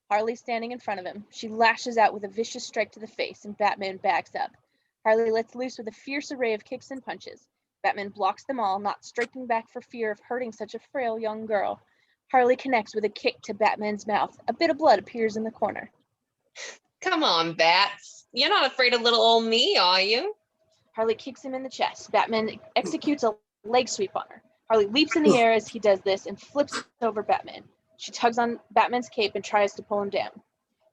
Harley's standing in front of him. She lashes out with a vicious strike to the face, and Batman backs up. Harley lets loose with a fierce array of kicks and punches. Batman blocks them all, not striking back for fear of hurting such a frail young girl. Harley connects with a kick to Batman's mouth. A bit of blood appears in the corner. come on, Bats. You're not afraid of little old me, are you? Harley kicks him in the chest. Batman executes a leg sweep on her. Harley leaps in the air as he does this and flips over Batman. She tugs on Batman's cape and tries to pull him down.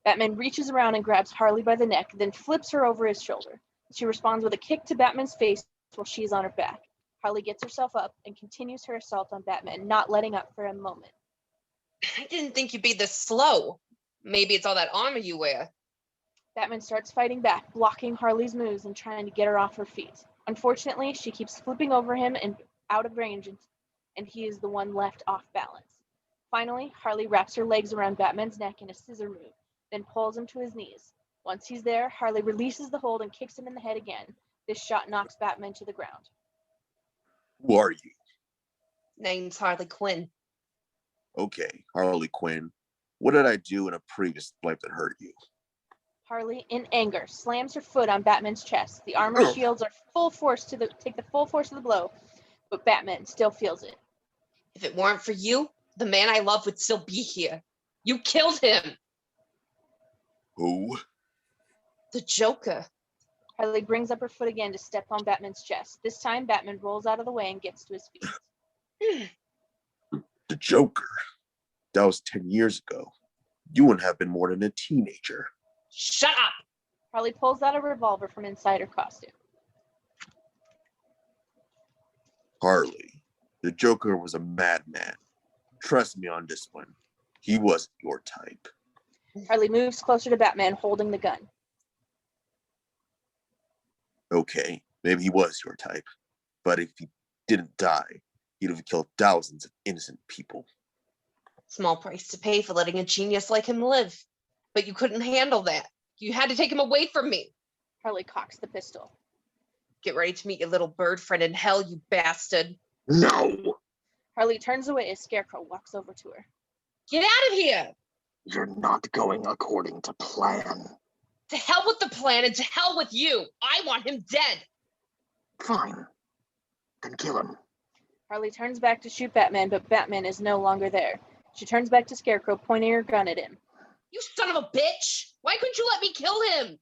Batman reaches around and grabs Harley by the neck, then flips her over his shoulder. She responds with a kick to Batman's face while she is on her back. Harley gets herself up and continues her assault on Batman, not letting up for a moment. I didn't think you'd be this slow. Maybe it's all that armor you wear. Batman starts fighting back, blocking Harley's moves and trying to get her off her feet. Unfortunately, she keeps flipping over him and out of range, and he is the one left off balance. Finally, Harley wraps her legs around Batman's neck in a scissor move, then pulls him to his knees. Once he's there, Harley releases the hold and kicks him in the head again. This shot knocks Batman to the ground. Who are you? Name's Harley Quinn. Okay, Harley Quinn. What did I do in a previous life that hurt you? Harley, in anger, slams her foot on Batman's chest. The armor shields are full force take the full force of the blow, but Batman still feels it. If it weren't for you, the man I love would still be here. You killed him. Who? The Joker. Harley brings up her foot again to step on Batman's chest. This time, Batman rolls out of the way and gets to his feet. The Joker. That was 10 years ago. You wouldn't have been more than a teenager. Shut up! Harley pulls out a revolver from inside her costume. Harley, the Joker was a madman. Trust me on this one. He wasn't your type. Harley moves closer to Batman, holding the gun. Okay, maybe he was your type. But if he didn't die, he'd have killed thousands of innocent people. Small price to pay for letting a genius like him live. But you couldn't handle that. You had to take him away from me. Harley cocks the pistol. Get ready to meet your little bird friend in hell, you bastard. No! Harley turns away as Scarecrow walks over to her. Get out of here! You're not going according to plan. To hell with the plan and to hell with you. I want him dead. Fine. Then kill him. Harley turns back to shoot Batman, but Batman is no longer there. She turns back to Scarecrow, pointing her gun at him. You son of a bitch! Why couldn't you let me kill him?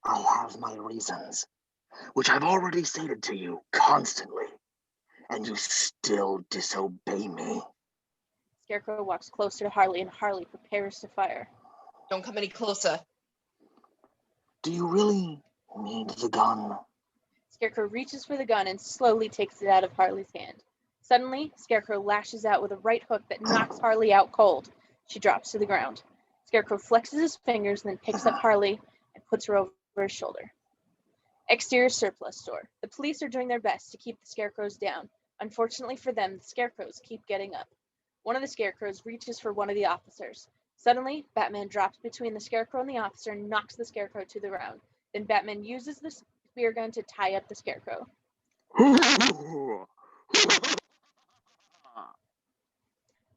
I have my reasons, which I've already stated to you constantly, and you still disobey me. Scarecrow walks closer to Harley, and Harley prepares to fire. Don't come any closer. Do you really need the gun? Scarecrow reaches for the gun and slowly takes it out of Harley's hand. Suddenly, Scarecrow lashes out with a right hook that knocks Harley out cold. She drops to the ground. Scarecrow flexes his fingers and then picks up Harley and puts her over his shoulder. Exterior surplus store. The police are doing their best to keep the Scarecrows down. Unfortunately for them, the Scarecrows keep getting up. One of the Scarecrows reaches for one of the officers. Suddenly, Batman drops between the Scarecrow and the officer and knocks the Scarecrow to the ground. Then Batman uses the spear gun to tie up the Scarecrow.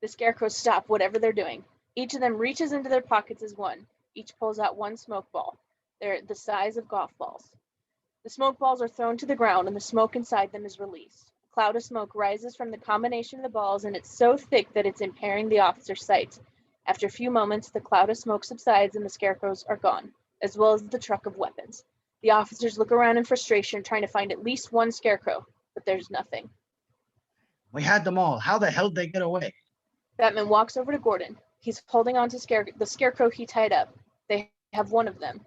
The Scarecrows stop whatever they're doing. Each of them reaches into their pockets as one. Each pulls out one smoke ball. They're the size of golf balls. The smoke balls are thrown to the ground and the smoke inside them is released. A cloud of smoke rises from the combination of the balls and it's so thick that it's impairing the officer's sight. After a few moments, the cloud of smoke subsides and the Scarecrows are gone, as well as the truck of weapons. The officers look around in frustration, trying to find at least one Scarecrow, but there's nothing. We had them all. How the hell did they get away? Batman walks over to Gordon. He's holding on to the Scarecrow he tied up. They have one of them.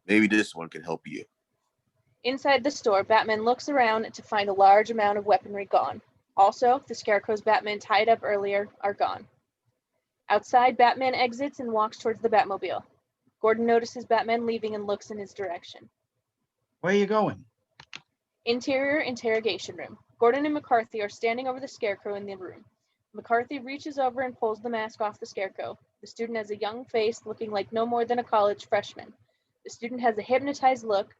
Maybe this one can help you. Inside the store, Batman looks around to find a large amount of weaponry gone. Also, the Scarecrows Batman tied up earlier are gone. Outside, Batman exits and walks towards the Batmobile. Gordon notices Batman leaving and looks in his direction. Where are you going? Interior interrogation room. Gordon and McCarthy are standing over the Scarecrow in the room. McCarthy reaches over and pulls the mask off the Scarecrow. The student has a young face looking like no more than a college freshman. The student has a hypnotized look.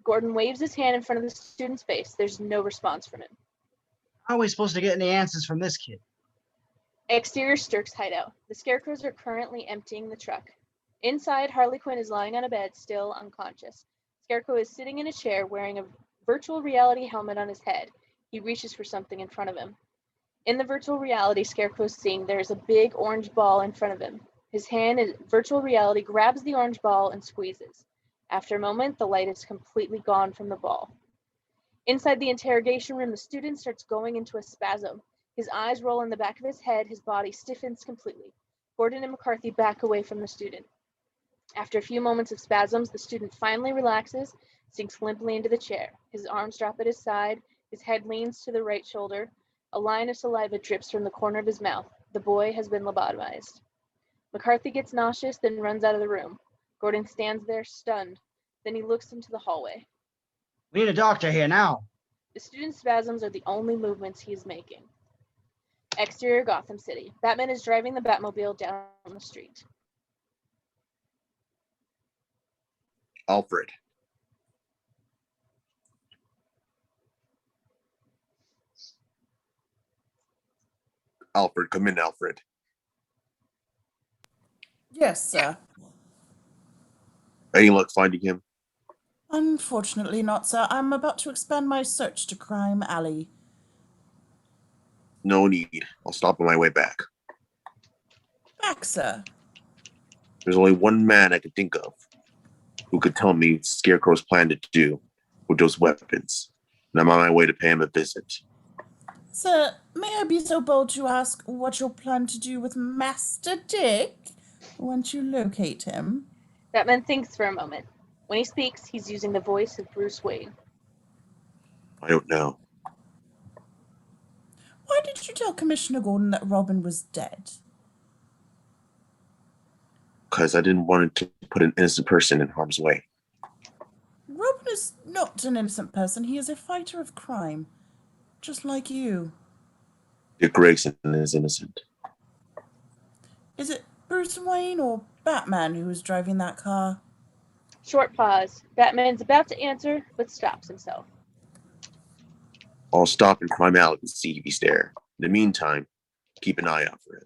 Gordon waves his hand in front of the student's face. There's no response from him. How are we supposed to get any answers from this kid? Exterior Sturk's hideout. The Scarecrows are currently emptying the truck. Inside, Harley Quinn is lying on a bed, still unconscious. Scarecrow is sitting in a chair wearing a virtual reality helmet on his head. He reaches for something in front of him. In the virtual reality Scarecrow is seeing, there is a big orange ball in front of him. His hand in virtual reality grabs the orange ball and squeezes. After a moment, the light is completely gone from the ball. Inside the interrogation room, the student starts going into a spasm. His eyes roll in the back of his head, his body stiffens completely. Gordon and McCarthy back away from the student. After a few moments of spasms, the student finally relaxes, sinks limply into the chair. His arms drop at his side, his head leans to the right shoulder. A line of saliva drips from the corner of his mouth. The boy has been lobotomized. McCarthy gets nauseous, then runs out of the room. Gordon stands there, stunned. Then he looks into the hallway. We need a doctor here now. The student's spasms are the only movements he is making. Exterior Gotham City. Batman is driving the Batmobile down the street. Alfred. Alfred, come in, Alfred. Yes, sir. Any luck finding him? Unfortunately not, sir. I'm about to expand my search to Crime Alley. No need. I'll stop on my way back. Back, sir. There's only one man I could think of who could tell me what Scarecrow's plan to do with those weapons, and I'm on my way to pay him a visit. Sir, may I be so bold to ask what you plan to do with Master Dick once you locate him? Batman thinks for a moment. When he speaks, he's using the voice of Bruce Wayne. I don't know. Why did you tell Commissioner Gordon that Robin was dead? Because I didn't want to put an innocent person in harm's way. Robin is not an innocent person. He is a fighter of crime, just like you. Dick Grayson is innocent. Is it Bruce Wayne or Batman who is driving that car? Short pause. Batman's about to answer, but stops himself. I'll stop in Crime Alley and see if he's there. In the meantime, keep an eye out for it.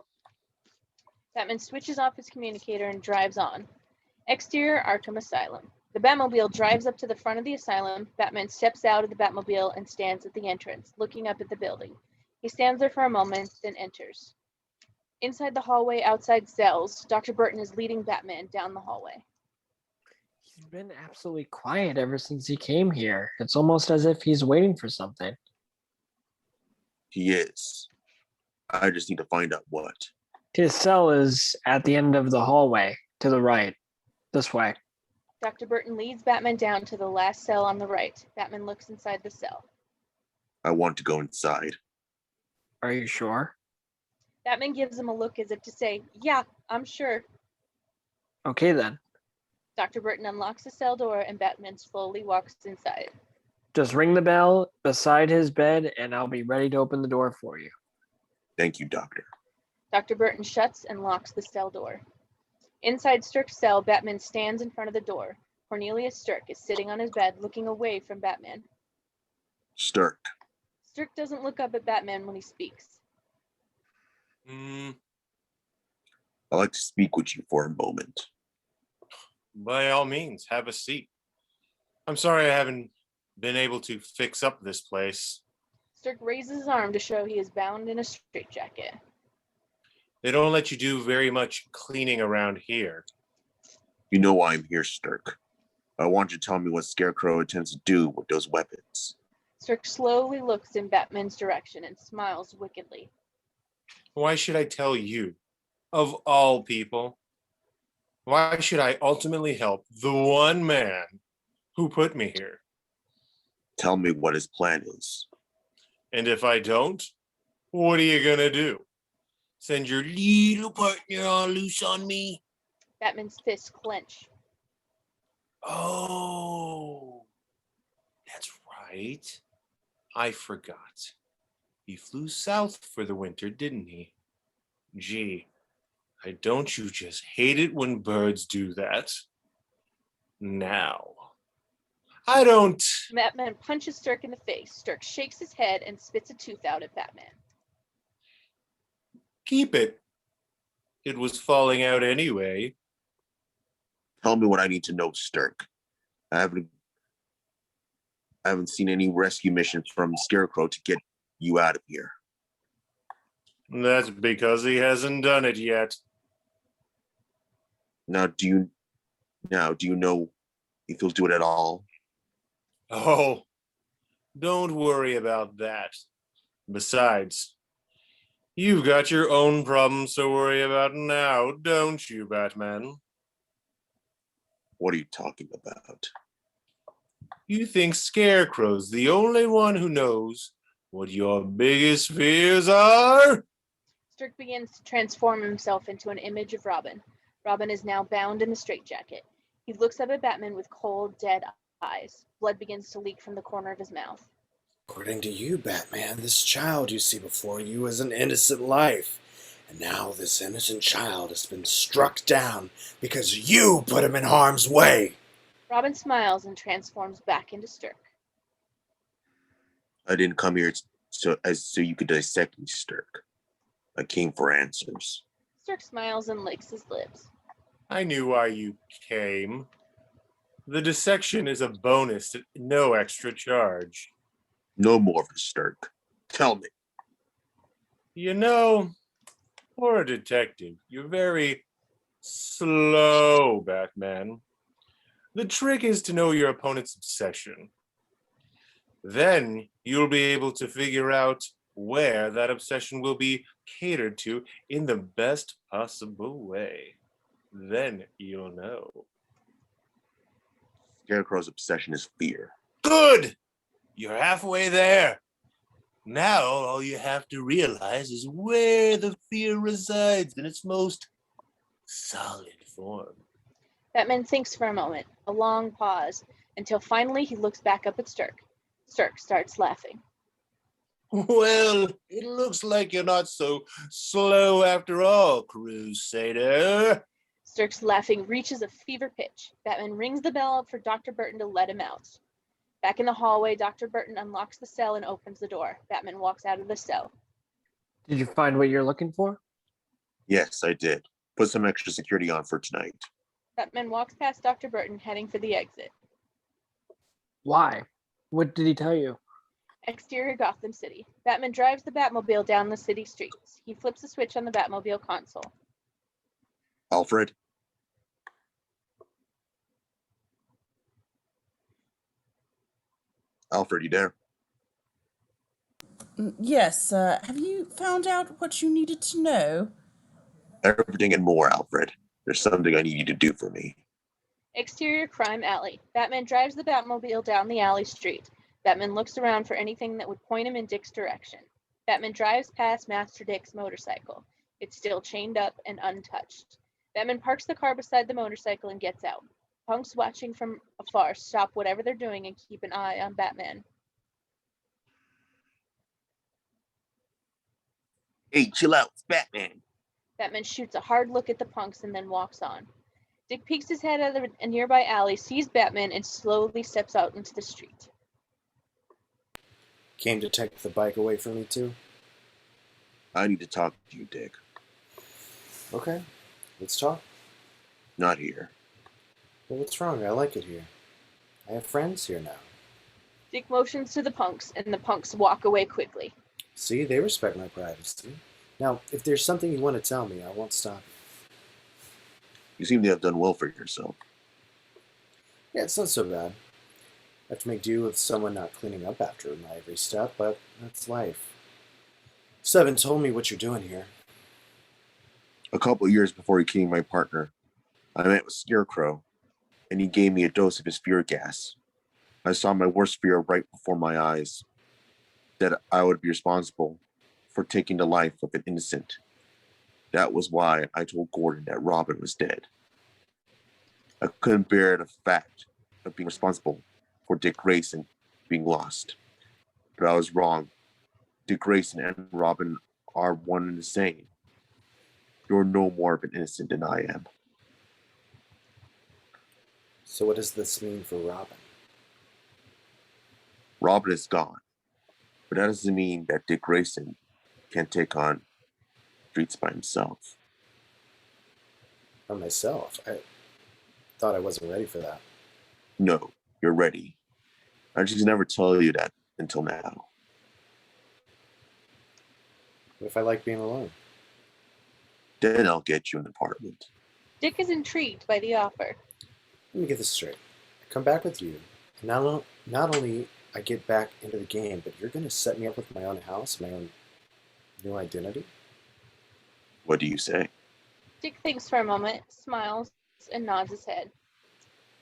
Batman switches off his communicator and drives on. Exterior Arkham Asylum. The Batmobile drives up to the front of the asylum. Batman steps out of the Batmobile and stands at the entrance, looking up at the building. He stands there for a moment, then enters. Inside the hallway outside cells, Dr. Burton is leading Batman down the hallway. He's been absolutely quiet ever since he came here. It's almost as if he's waiting for something. He is. I just need to find out what. His cell is at the end of the hallway, to the right. This way. Dr. Burton leads Batman down to the last cell on the right. Batman looks inside the cell. I want to go inside. Are you sure? Batman gives him a look as if to say, yeah, I'm sure. Okay then. Dr. Burton unlocks the cell door and Batman slowly walks inside. Just ring the bell beside his bed and I'll be ready to open the door for you. Thank you, Doctor. Dr. Burton shuts and locks the cell door. Inside Stirk's cell, Batman stands in front of the door. Cornelius Stirk is sitting on his bed looking away from Batman. Stirk. Stirk doesn't look up at Batman when he speaks. I'd like to speak with you for a moment. By all means, have a seat. I'm sorry I haven't been able to fix up this place. Stirk raises his arm to show he is bound in a straitjacket. They don't let you do very much cleaning around here. You know why I'm here, Stirk. I want you to tell me what Scarecrow intends to do with those weapons. Stirk slowly looks in Batman's direction and smiles wickedly. Why should I tell you? Of all people? Why should I ultimately help the one man who put me here? Tell me what his plan is. And if I don't, what are you gonna do? Send your little partner on loose on me? Batman's fists clench. Oh, that's right. I forgot. He flew south for the winter, didn't he? Gee, don't you just hate it when birds do that? Now, I don't. Batman punches Stirk in the face. Stirk shakes his head and spits a tooth out at Batman. Keep it. It was falling out anyway. Tell me what I need to know, Stirk. I haven't seen any rescue missions from Scarecrow to get you out of here. That's because he hasn't done it yet. Now, do you know if he'll do it at all? Oh, don't worry about that. Besides, you've got your own problems to worry about now, don't you, Batman? What are you talking about? You think Scarecrow's the only one who knows what your biggest fears are? Stirk begins to transform himself into an image of Robin. Robin is now bound in the straitjacket. He looks up at Batman with cold, dead eyes. Blood begins to leak from the corner of his mouth. According to you, Batman, this child you see before you is an innocent life. And now this innocent child has been struck down because you put him in harm's way. Robin smiles and transforms back into Stirk. I didn't come here so you could dissect me, Stirk. I came for answers. Stirk smiles and licks his lips. I knew why you came. The dissection is a bonus at no extra charge. No more of the Stirk. Tell me. You know, for a detective, you're very slow, Batman. The trick is to know your opponent's obsession. Then you'll be able to figure out where that obsession will be catered to in the best possible way. Then you'll know. Scarecrow's obsession is fear. Good! You're halfway there. Now all you have to realize is where the fear resides in its most solid form. Batman thinks for a moment, a long pause, until finally he looks back up at Stirk. Stirk starts laughing. Well, it looks like you're not so slow after all, Crusader. Stirk's laughing reaches a fever pitch. Batman rings the bell for Dr. Burton to let him out. Back in the hallway, Dr. Burton unlocks the cell and opens the door. Batman walks out of the cell. Did you find what you're looking for? Yes, I did. Put some extra security on for tonight. Batman walks past Dr. Burton, heading for the exit. Why? What did he tell you? Exterior Gotham City. Batman drives the Batmobile down the city streets. He flips a switch on the Batmobile console. Alfred? Alfred, you there? Yes, have you found out what you needed to know? Everything and more, Alfred. There's something I need you to do for me. Exterior Crime Alley. Batman drives the Batmobile down the alley street. Batman looks around for anything that would point him in Dick's direction. Batman drives past Master Dick's motorcycle. It's still chained up and untouched. Batman parks the car beside the motorcycle and gets out. Punks watching from afar stop whatever they're doing and keep an eye on Batman. Hey, chill out, it's Batman. Batman shoots a hard look at the punks and then walks on. Dick peeks his head out of a nearby alley, sees Batman, and slowly steps out into the street. Came to take the bike away from me too? I need to talk to you, Dick. Okay, let's talk. Not here. Well, what's wrong? I like it here. I have friends here now. Dick motions to the punks, and the punks walk away quickly. See, they respect my privacy. Now, if there's something you want to tell me, I won't stop you. You seem to have done well for yourself. Yeah, it's not so bad. I have to make do with someone not cleaning up after my every step, but that's life. Still haven't told me what you're doing here. A couple of years before he became my partner, I met with Scarecrow, and he gave me a dose of his fear gas. I saw my worst fear right before my eyes, that I would be responsible for taking the life of an innocent. That was why I told Gordon that Robin was dead. I couldn't bear the fact of being responsible for Dick Grayson being lost. But I was wrong. Dick Grayson and Robin are one and the same. You're no more of an innocent than I am. So what does this mean for Robin? Robin is gone. But that doesn't mean that Dick Grayson can't take on streets by himself. By myself? I thought I wasn't ready for that. No, you're ready. I just never tell you that until now. What if I like being alone? Then I'll get you an apartment. Dick is intrigued by the offer. Let me get this straight. I come back with you, and not only I get back into the game, but you're going to set me up with my own house, my own new identity? What do you say? Dick thinks for a moment, smiles, and nods his head.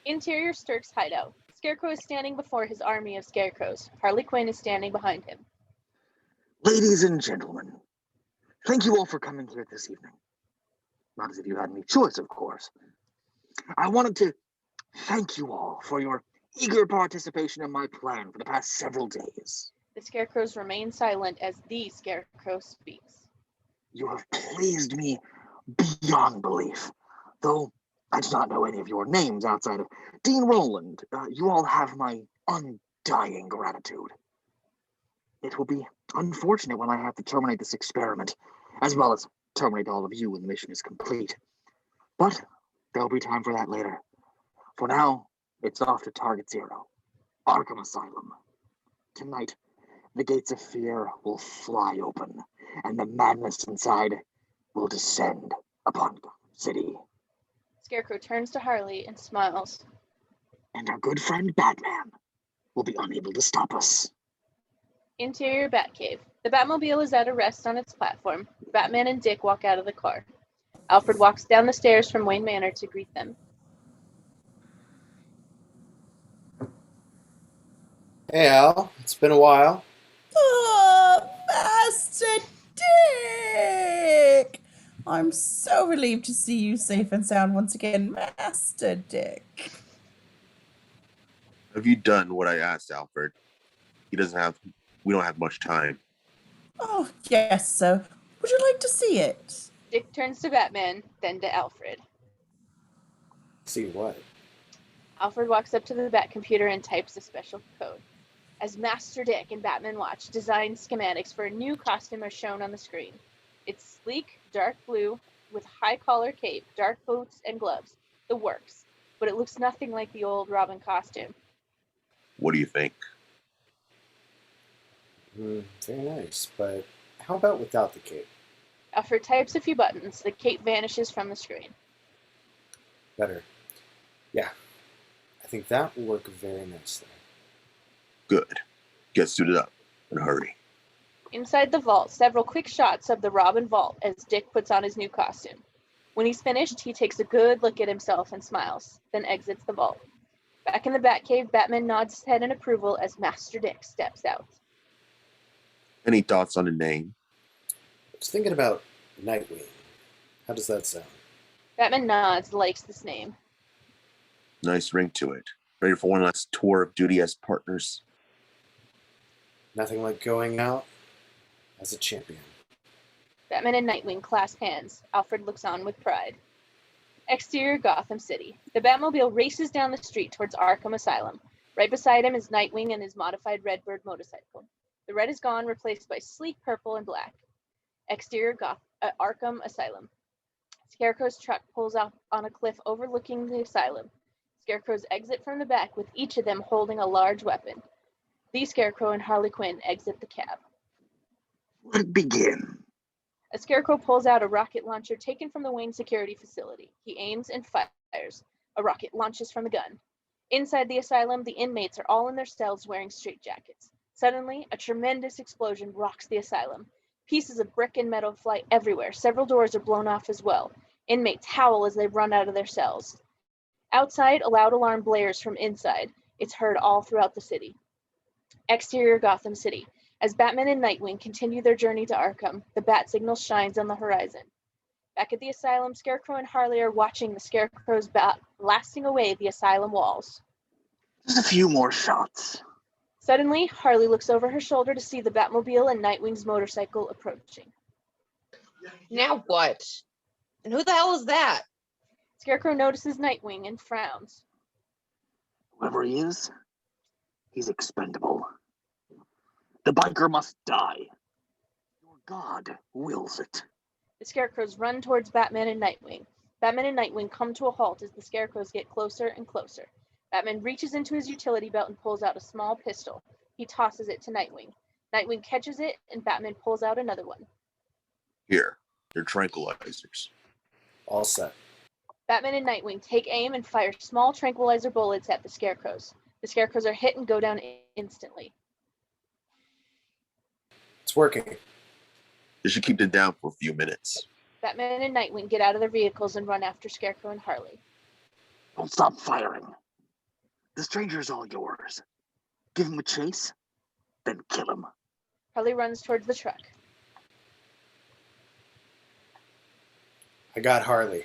Interior Stirk's hideout. Scarecrow is standing before his army of scarecrows. Harley Quinn is standing behind him. Ladies and gentlemen, thank you all for coming here this evening. Not as if you had any choice, of course. I wanted to thank you all for your eager participation in my plan for the past several days. The scarecrows remain silent as the scarecrow speaks. You have pleased me beyond belief, though I do not know any of your names outside of Dean Rowland. You all have my undying gratitude. It will be unfortunate when I have to terminate this experiment as well as terminate all of you when the mission is complete. But there'll be time for that later. For now, it's off to Target Zero, Arkham Asylum. Tonight, the gates of fear will fly open, and the madness inside will descend upon Gotham City. Scarecrow turns to Harley and smiles. And our good friend Batman will be unable to stop us. Interior Batcave. The Batmobile is at a rest on its platform. Batman and Dick walk out of the car. Alfred walks down the stairs from Wayne Manor to greet them. Hey, Al. It's been a while. Oh, Master Dick! I'm so relieved to see you safe and sound once again, Master Dick. Have you done what I asked, Alfred? We don't have much time. Oh, yes, sir. Would you like to see it? Dick turns to Batman, then to Alfred. See what? Alfred walks up to the Bat computer and types a special code. As Master Dick and Batman watch, design schematics for a new costume are shown on the screen. It's sleek, dark blue, with high collar cape, dark boots, and gloves. The works. But it looks nothing like the old Robin costume. What do you think? Very nice, but how about without the cape? Alfred types a few buttons. The cape vanishes from the screen. Better. Yeah, I think that will work very nicely. Good. Get suited up and hurry. Inside the vault, several quick shots of the Robin vault as Dick puts on his new costume. When he's finished, he takes a good look at himself and smiles, then exits the vault. Back in the Batcave, Batman nods his head in approval as Master Dick steps out. Any thoughts on the name? I was thinking about Nightwing. How does that sound? Batman nods, likes this name. Nice ring to it. Ready for one last tour of duty as partners? Nothing like going out as a champion. Batman and Nightwing clasp hands. Alfred looks on with pride. Exterior Gotham City. The Batmobile races down the street towards Arkham Asylum. Right beside him is Nightwing and his modified Redbird motorcycle. The red is gone, replaced by sleek purple and black. Exterior Arkham Asylum. Scarecrow's truck pulls up on a cliff overlooking the asylum. Scarecrows exit from the back with each of them holding a large weapon. The Scarecrow and Harley Quinn exit the cab. Let begin. A Scarecrow pulls out a rocket launcher taken from the Wayne security facility. He aims and fires. A rocket launches from the gun. Inside the asylum, the inmates are all in their cells wearing straitjackets. Suddenly, a tremendous explosion rocks the asylum. Pieces of brick and metal fly everywhere. Several doors are blown off as well. Inmates howl as they run out of their cells. Outside, a loud alarm blares from inside. It's heard all throughout the city. Exterior Gotham City. As Batman and Nightwing continue their journey to Arkham, the bat signal shines on the horizon. Back at the asylum, Scarecrow and Harley are watching the Scarecrow's bat blasting away the asylum walls. Just a few more shots. Suddenly, Harley looks over her shoulder to see the Batmobile and Nightwing's motorcycle approaching. Now what? And who the hell is that? Scarecrow notices Nightwing and frowns. Whoever he is, he's expendable. The biker must die. Your god wills it. The Scarecrows run towards Batman and Nightwing. Batman and Nightwing come to a halt as the Scarecrows get closer and closer. Batman reaches into his utility belt and pulls out a small pistol. He tosses it to Nightwing. Nightwing catches it, and Batman pulls out another one. Here, they're tranquilizers. All set. Batman and Nightwing take aim and fire small tranquilizer bullets at the Scarecrows. The Scarecrows are hit and go down instantly. It's working. This should keep them down for a few minutes. Batman and Nightwing get out of their vehicles and run after Scarecrow and Harley. Don't stop firing. The stranger is all yours. Give him a chase, then kill him. Harley runs towards the truck. I got Harley.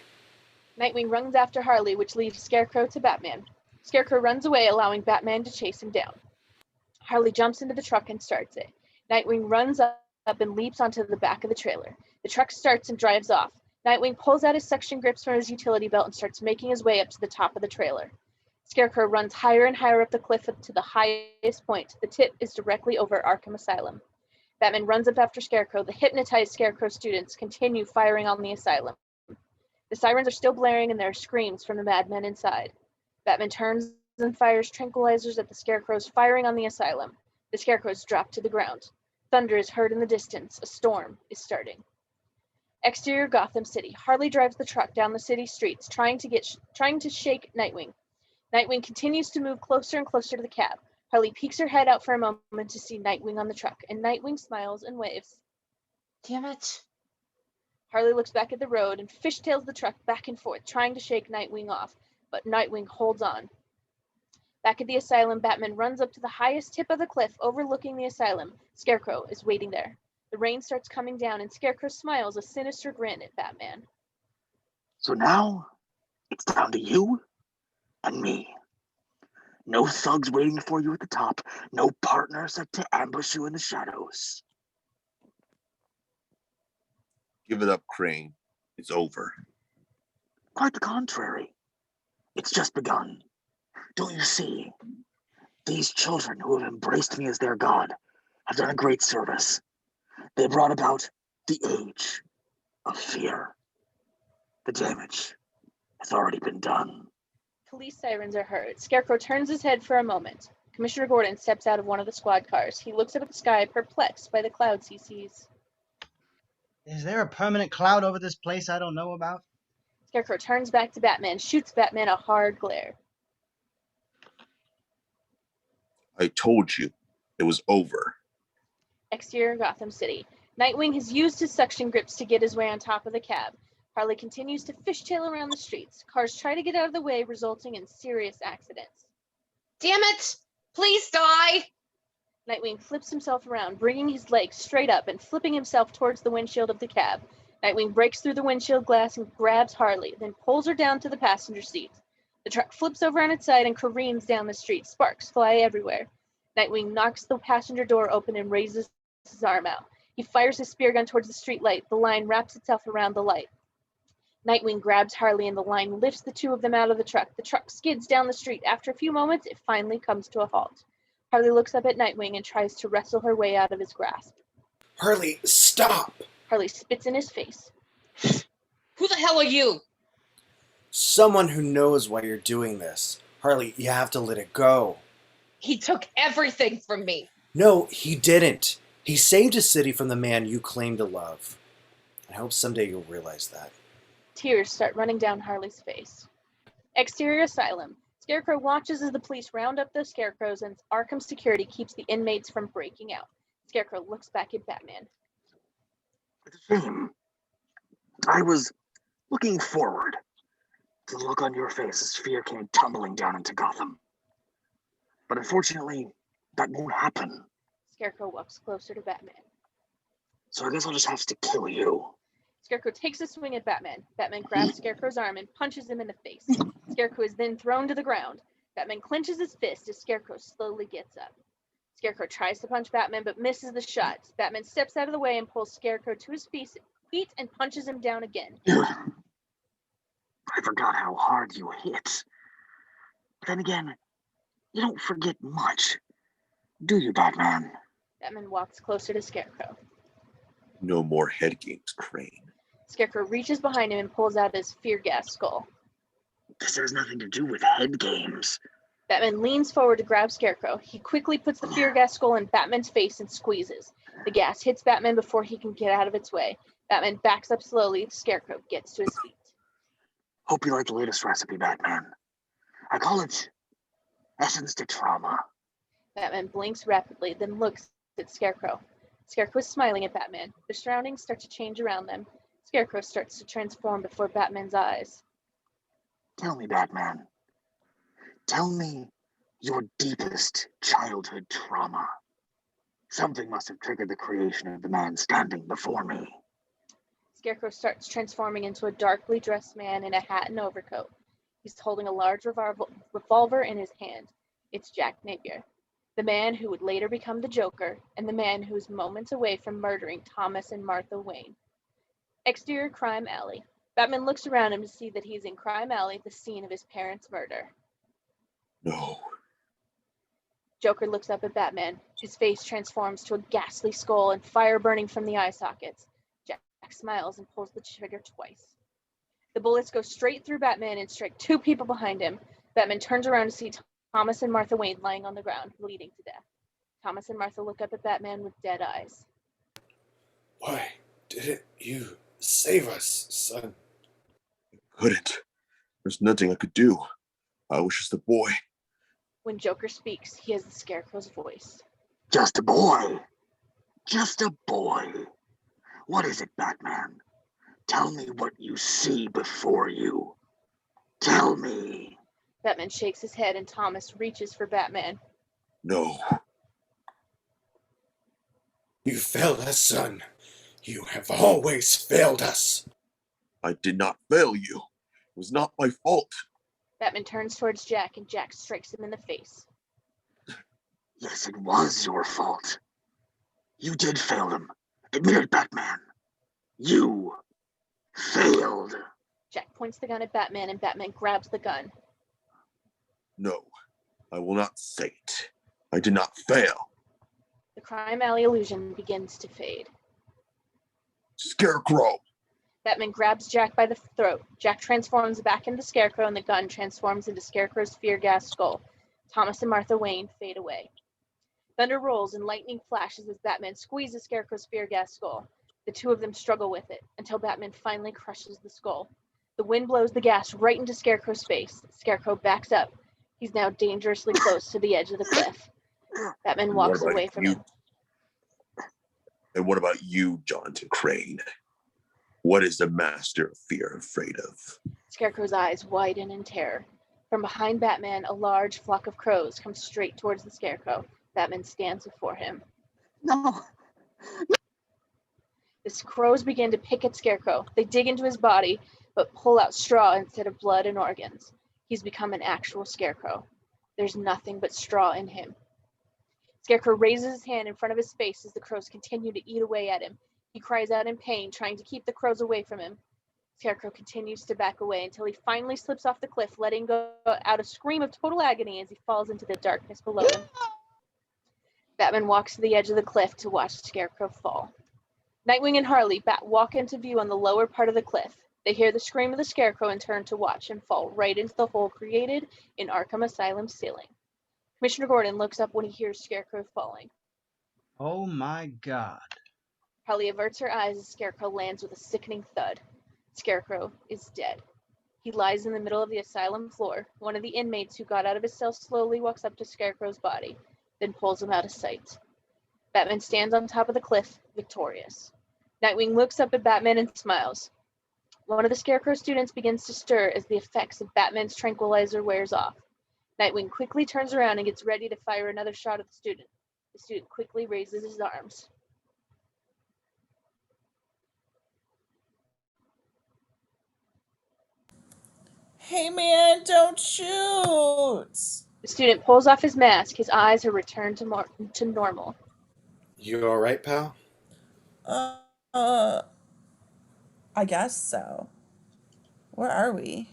Nightwing runs after Harley, which leaves Scarecrow to Batman. Scarecrow runs away, allowing Batman to chase him down. Harley jumps into the truck and starts it. Nightwing runs up and leaps onto the back of the trailer. The truck starts and drives off. Nightwing pulls out his suction grips from his utility belt and starts making his way up to the top of the trailer. Scarecrow runs higher and higher up the cliff to the highest point. The tip is directly over Arkham Asylum. Batman runs up after Scarecrow. The hypnotized Scarecrow students continue firing on the asylum. The sirens are still blaring and there are screams from the madmen inside. Batman turns and fires tranquilizers at the Scarecrows firing on the asylum. The Scarecrows drop to the ground. Thunder is heard in the distance. A storm is starting. Exterior Gotham City. Harley drives the truck down the city streets, trying to shake Nightwing. Nightwing continues to move closer and closer to the cab. Harley peeks her head out for a moment to see Nightwing on the truck, and Nightwing smiles and waves. Damn it. Harley looks back at the road and fishtails the truck back and forth, trying to shake Nightwing off, but Nightwing holds on. Back at the asylum, Batman runs up to the highest tip of the cliff overlooking the asylum. Scarecrow is waiting there. The rain starts coming down, and Scarecrow smiles a sinister grin at Batman. So now, it's down to you and me. No thugs waiting for you at the top. No partner set to ambush you in the shadows. Give it up, Crane. It's over. Quite the contrary. It's just begun. Don't you see? These children who have embraced me as their god have done a great service. They brought about the age of fear. The damage has already been done. Police sirens are heard. Scarecrow turns his head for a moment. Commissioner Gordon steps out of one of the squad cars. He looks up at the sky, perplexed by the clouds he sees. Is there a permanent cloud over this place I don't know about? Scarecrow turns back to Batman, shoots Batman a hard glare. I told you, it was over. Exterior Gotham City. Nightwing has used his suction grips to get his way on top of the cab. Harley continues to fishtail around the streets. Cars try to get out of the way, resulting in serious accidents. Damn it! Please die! Nightwing flips himself around, bringing his legs straight up and flipping himself towards the windshield of the cab. Nightwing breaks through the windshield glass and grabs Harley, then pulls her down to the passenger seat. The truck flips over on its side and careens down the street. Sparks fly everywhere. Nightwing knocks the passenger door open and raises his arm out. He fires his spear gun towards the street light. The line wraps itself around the light. Nightwing grabs Harley and the line lifts the two of them out of the truck. The truck skids down the street. After a few moments, it finally comes to a halt. Harley looks up at Nightwing and tries to wrestle her way out of his grasp. Harley, stop! Harley spits in his face. Who the hell are you? Someone who knows why you're doing this. Harley, you have to let it go. He took everything from me. No, he didn't. He saved his city from the man you claim to love. I hope someday you'll realize that. Tears start running down Harley's face. Exterior Asylum. Scarecrow watches as the police round up the Scarecrows and Arkham security keeps the inmates from breaking out. Scarecrow looks back at Batman. It's a shame. I was looking forward to the look on your face as fear came tumbling down into Gotham. But unfortunately, that won't happen. Scarecrow walks closer to Batman. So I guess I'll just have to kill you. Scarecrow takes a swing at Batman. Batman grabs Scarecrow's arm and punches him in the face. Scarecrow is then thrown to the ground. Batman clenches his fist as Scarecrow slowly gets up. Scarecrow tries to punch Batman but misses the shot. Batman steps out of the way and pulls Scarecrow to his feet and punches him down again. I forgot how hard you hit. But then again, you don't forget much, do you, Batman? Batman walks closer to Scarecrow. No more head games, Crane. Scarecrow reaches behind him and pulls out his fear gas skull. This has nothing to do with head games. Batman leans forward to grab Scarecrow. He quickly puts the fear gas skull in Batman's face and squeezes. The gas hits Batman before he can get out of its way. Batman backs up slowly. Scarecrow gets to his feet. Hope you like the latest recipe, Batman. I call it Essence to Trauma. Batman blinks rapidly, then looks at Scarecrow. Scarecrow is smiling at Batman. The surroundings start to change around them. Scarecrow starts to transform before Batman's eyes. Tell me, Batman. Tell me your deepest childhood trauma. Something must have triggered the creation of the man standing before me. Scarecrow starts transforming into a darkly dressed man in a hat and overcoat. He's holding a large revolver in his hand. It's Jack Napier, the man who would later become the Joker, and the man who is moments away from murdering Thomas and Martha Wayne. Exterior Crime Alley. Batman looks around him to see that he's in Crime Alley, the scene of his parents' murder. No. Joker looks up at Batman. His face transforms to a ghastly skull and fire burning from the eye sockets. Jack smiles and pulls the trigger twice. The bullets go straight through Batman and strike two people behind him. Batman turns around to see Thomas and Martha Wayne lying on the ground, bleeding to death. Thomas and Martha look up at Batman with dead eyes. Why didn't you save us, son? I couldn't. There's nothing I could do. I was just a boy. When Joker speaks, he has the Scarecrow's voice. Just a boy. Just a boy. What is it, Batman? Tell me what you see before you. Tell me. Batman shakes his head and Thomas reaches for Batman. No. You failed us, son. You have always failed us. I did not fail you. It was not my fault. Batman turns towards Jack and Jack strikes him in the face. Yes, it was your fault. You did fail them. Admit it, Batman. You failed. Jack points the gun at Batman and Batman grabs the gun. No, I will not say it. I did not fail. The Crime Alley illusion begins to fade. Scarecrow! Batman grabs Jack by the throat. Jack transforms back into Scarecrow and the gun transforms into Scarecrow's fear gas skull. Thomas and Martha Wayne fade away. Thunder rolls and lightning flashes as Batman squeezes Scarecrow's fear gas skull. The two of them struggle with it until Batman finally crushes the skull. The wind blows the gas right into Scarecrow's face. Scarecrow backs up. He's now dangerously close to the edge of the cliff. Batman walks away from him. And what about you, Jonathan Crane? What is the master of fear afraid of? Scarecrow's eyes widen in terror. From behind Batman, a large flock of crows comes straight towards the Scarecrow. Batman stands before him. No. The crows begin to pick at Scarecrow. They dig into his body, but pull out straw instead of blood and organs. He's become an actual Scarecrow. There's nothing but straw in him. Scarecrow raises his hand in front of his face as the crows continue to eat away at him. He cries out in pain, trying to keep the crows away from him. Scarecrow continues to back away until he finally slips off the cliff, letting go out a scream of total agony as he falls into the darkness below him. Batman walks to the edge of the cliff to watch Scarecrow fall. Nightwing and Harley walk into view on the lower part of the cliff. They hear the scream of the Scarecrow and turn to watch him fall right into the hole created in Arkham Asylum's ceiling. Commissioner Gordon looks up when he hears Scarecrow falling. Oh my God. Harley averts her eyes as Scarecrow lands with a sickening thud. Scarecrow is dead. He lies in the middle of the asylum floor. One of the inmates who got out of his cell slowly walks up to Scarecrow's body, then pulls him out of sight. Batman stands on top of the cliff, victorious. Nightwing looks up at Batman and smiles. One of the Scarecrow students begins to stir as the effects of Batman's tranquilizer wears off. Nightwing quickly turns around and gets ready to fire another shot at the student. The student quickly raises his arms. Hey man, don't shoot! The student pulls off his mask. His eyes are returned to normal. You alright, pal? I guess so. Where are we?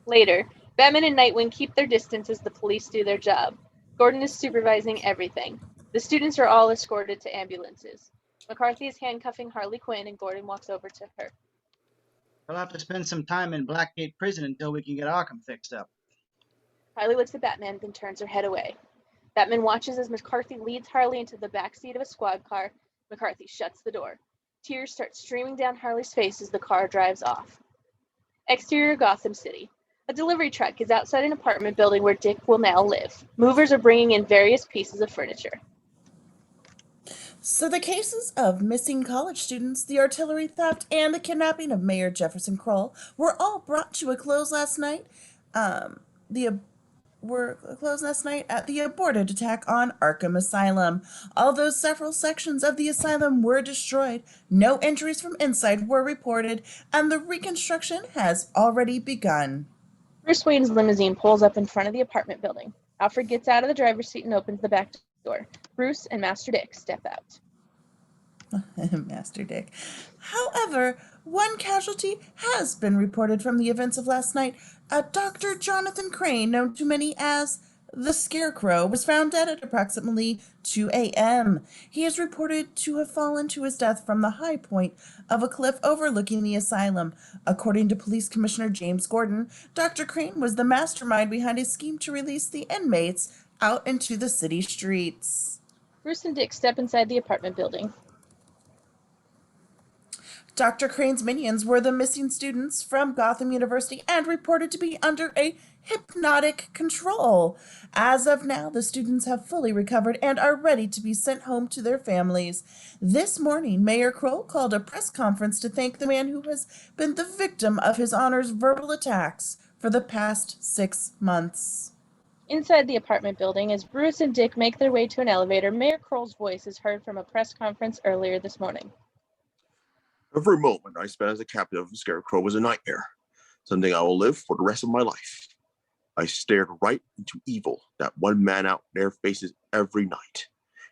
Later, Batman and Nightwing keep their distance as the police do their job. Gordon is supervising everything. The students are all escorted to ambulances. McCarthy is handcuffing Harley Quinn and Gordon walks over to her. We'll have to spend some time in Blackgate Prison until we can get Arkham fixed up. Harley looks at Batman, then turns her head away. Batman watches as McCarthy leads Harley into the backseat of a squad car. McCarthy shuts the door. Tears start streaming down Harley's face as the car drives off. Exterior Gotham City. A delivery truck is outside an apartment building where Dick will now live. Movers are bringing in various pieces of furniture. So the cases of missing college students, the artillery theft, and the kidnapping of Mayor Jefferson Kroll were all brought to a close last night. Were closed last night at the aborted attack on Arkham Asylum. Although several sections of the asylum were destroyed, no injuries from inside were reported, and the reconstruction has already begun. Bruce Wayne's limousine pulls up in front of the apartment building. Alfred gets out of the driver's seat and opens the back door. Bruce and Master Dick step out. Master Dick. However, one casualty has been reported from the events of last night. A Dr. Jonathan Crane, known to many as The Scarecrow was found dead at approximately 2 a.m. He is reported to have fallen to his death from the high point of a cliff overlooking the asylum. According to Police Commissioner James Gordon, Dr. Crane was the mastermind behind a scheme to release the inmates out into the city streets. Bruce and Dick step inside the apartment building. Dr. Crane's minions were the missing students from Gotham University and reported to be under a hypnotic control. As of now, the students have fully recovered and are ready to be sent home to their families. This morning, Mayor Kroll called a press conference to thank the man who has been the victim of His Honor's verbal attacks for the past 6 months. Inside the apartment building, as Bruce and Dick make their way to an elevator, Mayor Kroll's voice is heard from a press conference earlier this morning. Every moment I spent as a captive of Scarecrow was a nightmare, something I will live for the rest of my life. I stared right into evil that one man out there faces every night,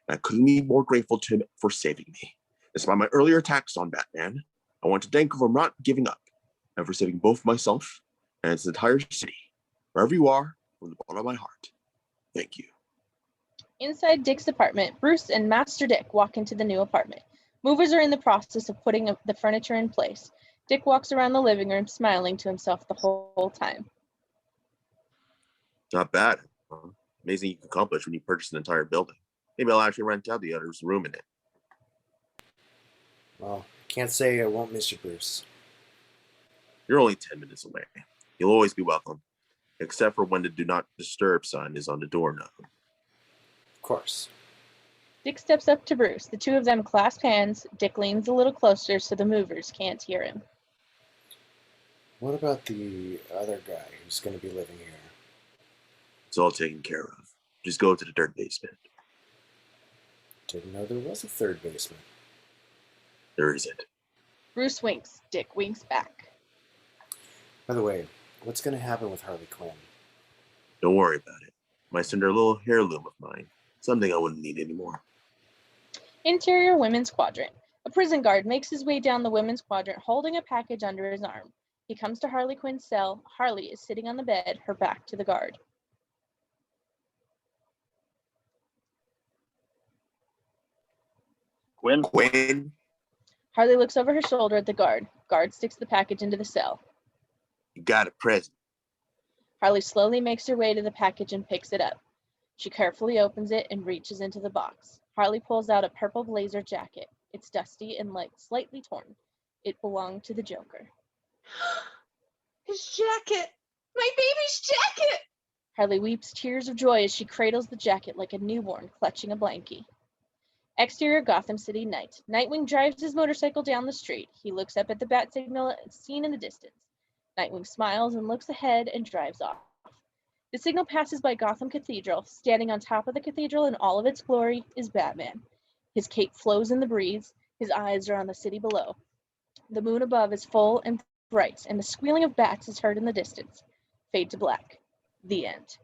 and I couldn't be more grateful to him for saving me. Despite my earlier attacks on Batman, I want to thank him for not giving up and for saving both myself and its entire city. Wherever you are, from the bottom of my heart, thank you. Inside Dick's apartment, Bruce and Master Dick walk into the new apartment. Movers are in the process of putting the furniture in place. Dick walks around the living room, smiling to himself the whole time. Not bad. Huh? Amazing you can accomplish when you purchase an entire building. Maybe I'll actually rent out the other's room in it. Well, can't say I won't miss you, Bruce. You're only 10 minutes away. You'll always be welcome, except for when the do not disturb sign is on the doorknob. Of course. Dick steps up to Bruce. The two of them clasp hands. Dick leans a little closer so the movers can't hear him. What about the other guy who's going to be living here? It's all taken care of. Just go to the dirt basement. Didn't know there was a third basement. There isn't. Bruce winks. Dick winks back. By the way, what's going to happen with Harley Quinn? Don't worry about it. Might send her a little heirloom of mine. Something I wouldn't need anymore. Interior women's quadrant. A prison guard makes his way down the women's quadrant holding a package under his arm. He comes to Harley Quinn's cell. Harley is sitting on the bed, her back to the guard. Quinn? Harley looks over her shoulder at the guard. Guard sticks the package into the cell. You got a present. Harley slowly makes her way to the package and picks it up. She carefully opens it and reaches into the box. Harley pulls out a purple blazer jacket. It's dusty and slightly torn. It belonged to the Joker. His jacket! My baby's jacket! Harley weeps tears of joy as she cradles the jacket like a newborn clutching a blankie. Exterior Gotham City night. Nightwing drives his motorcycle down the street. He looks up at the bat signal seen in the distance. Nightwing smiles and looks ahead and drives off. The signal passes by Gotham Cathedral. Standing on top of the cathedral in all of its glory is Batman. His cape flows in the breeze. His eyes are on the city below. The moon above is full and bright, and the squealing of bats is heard in the distance. Fade to black. The end.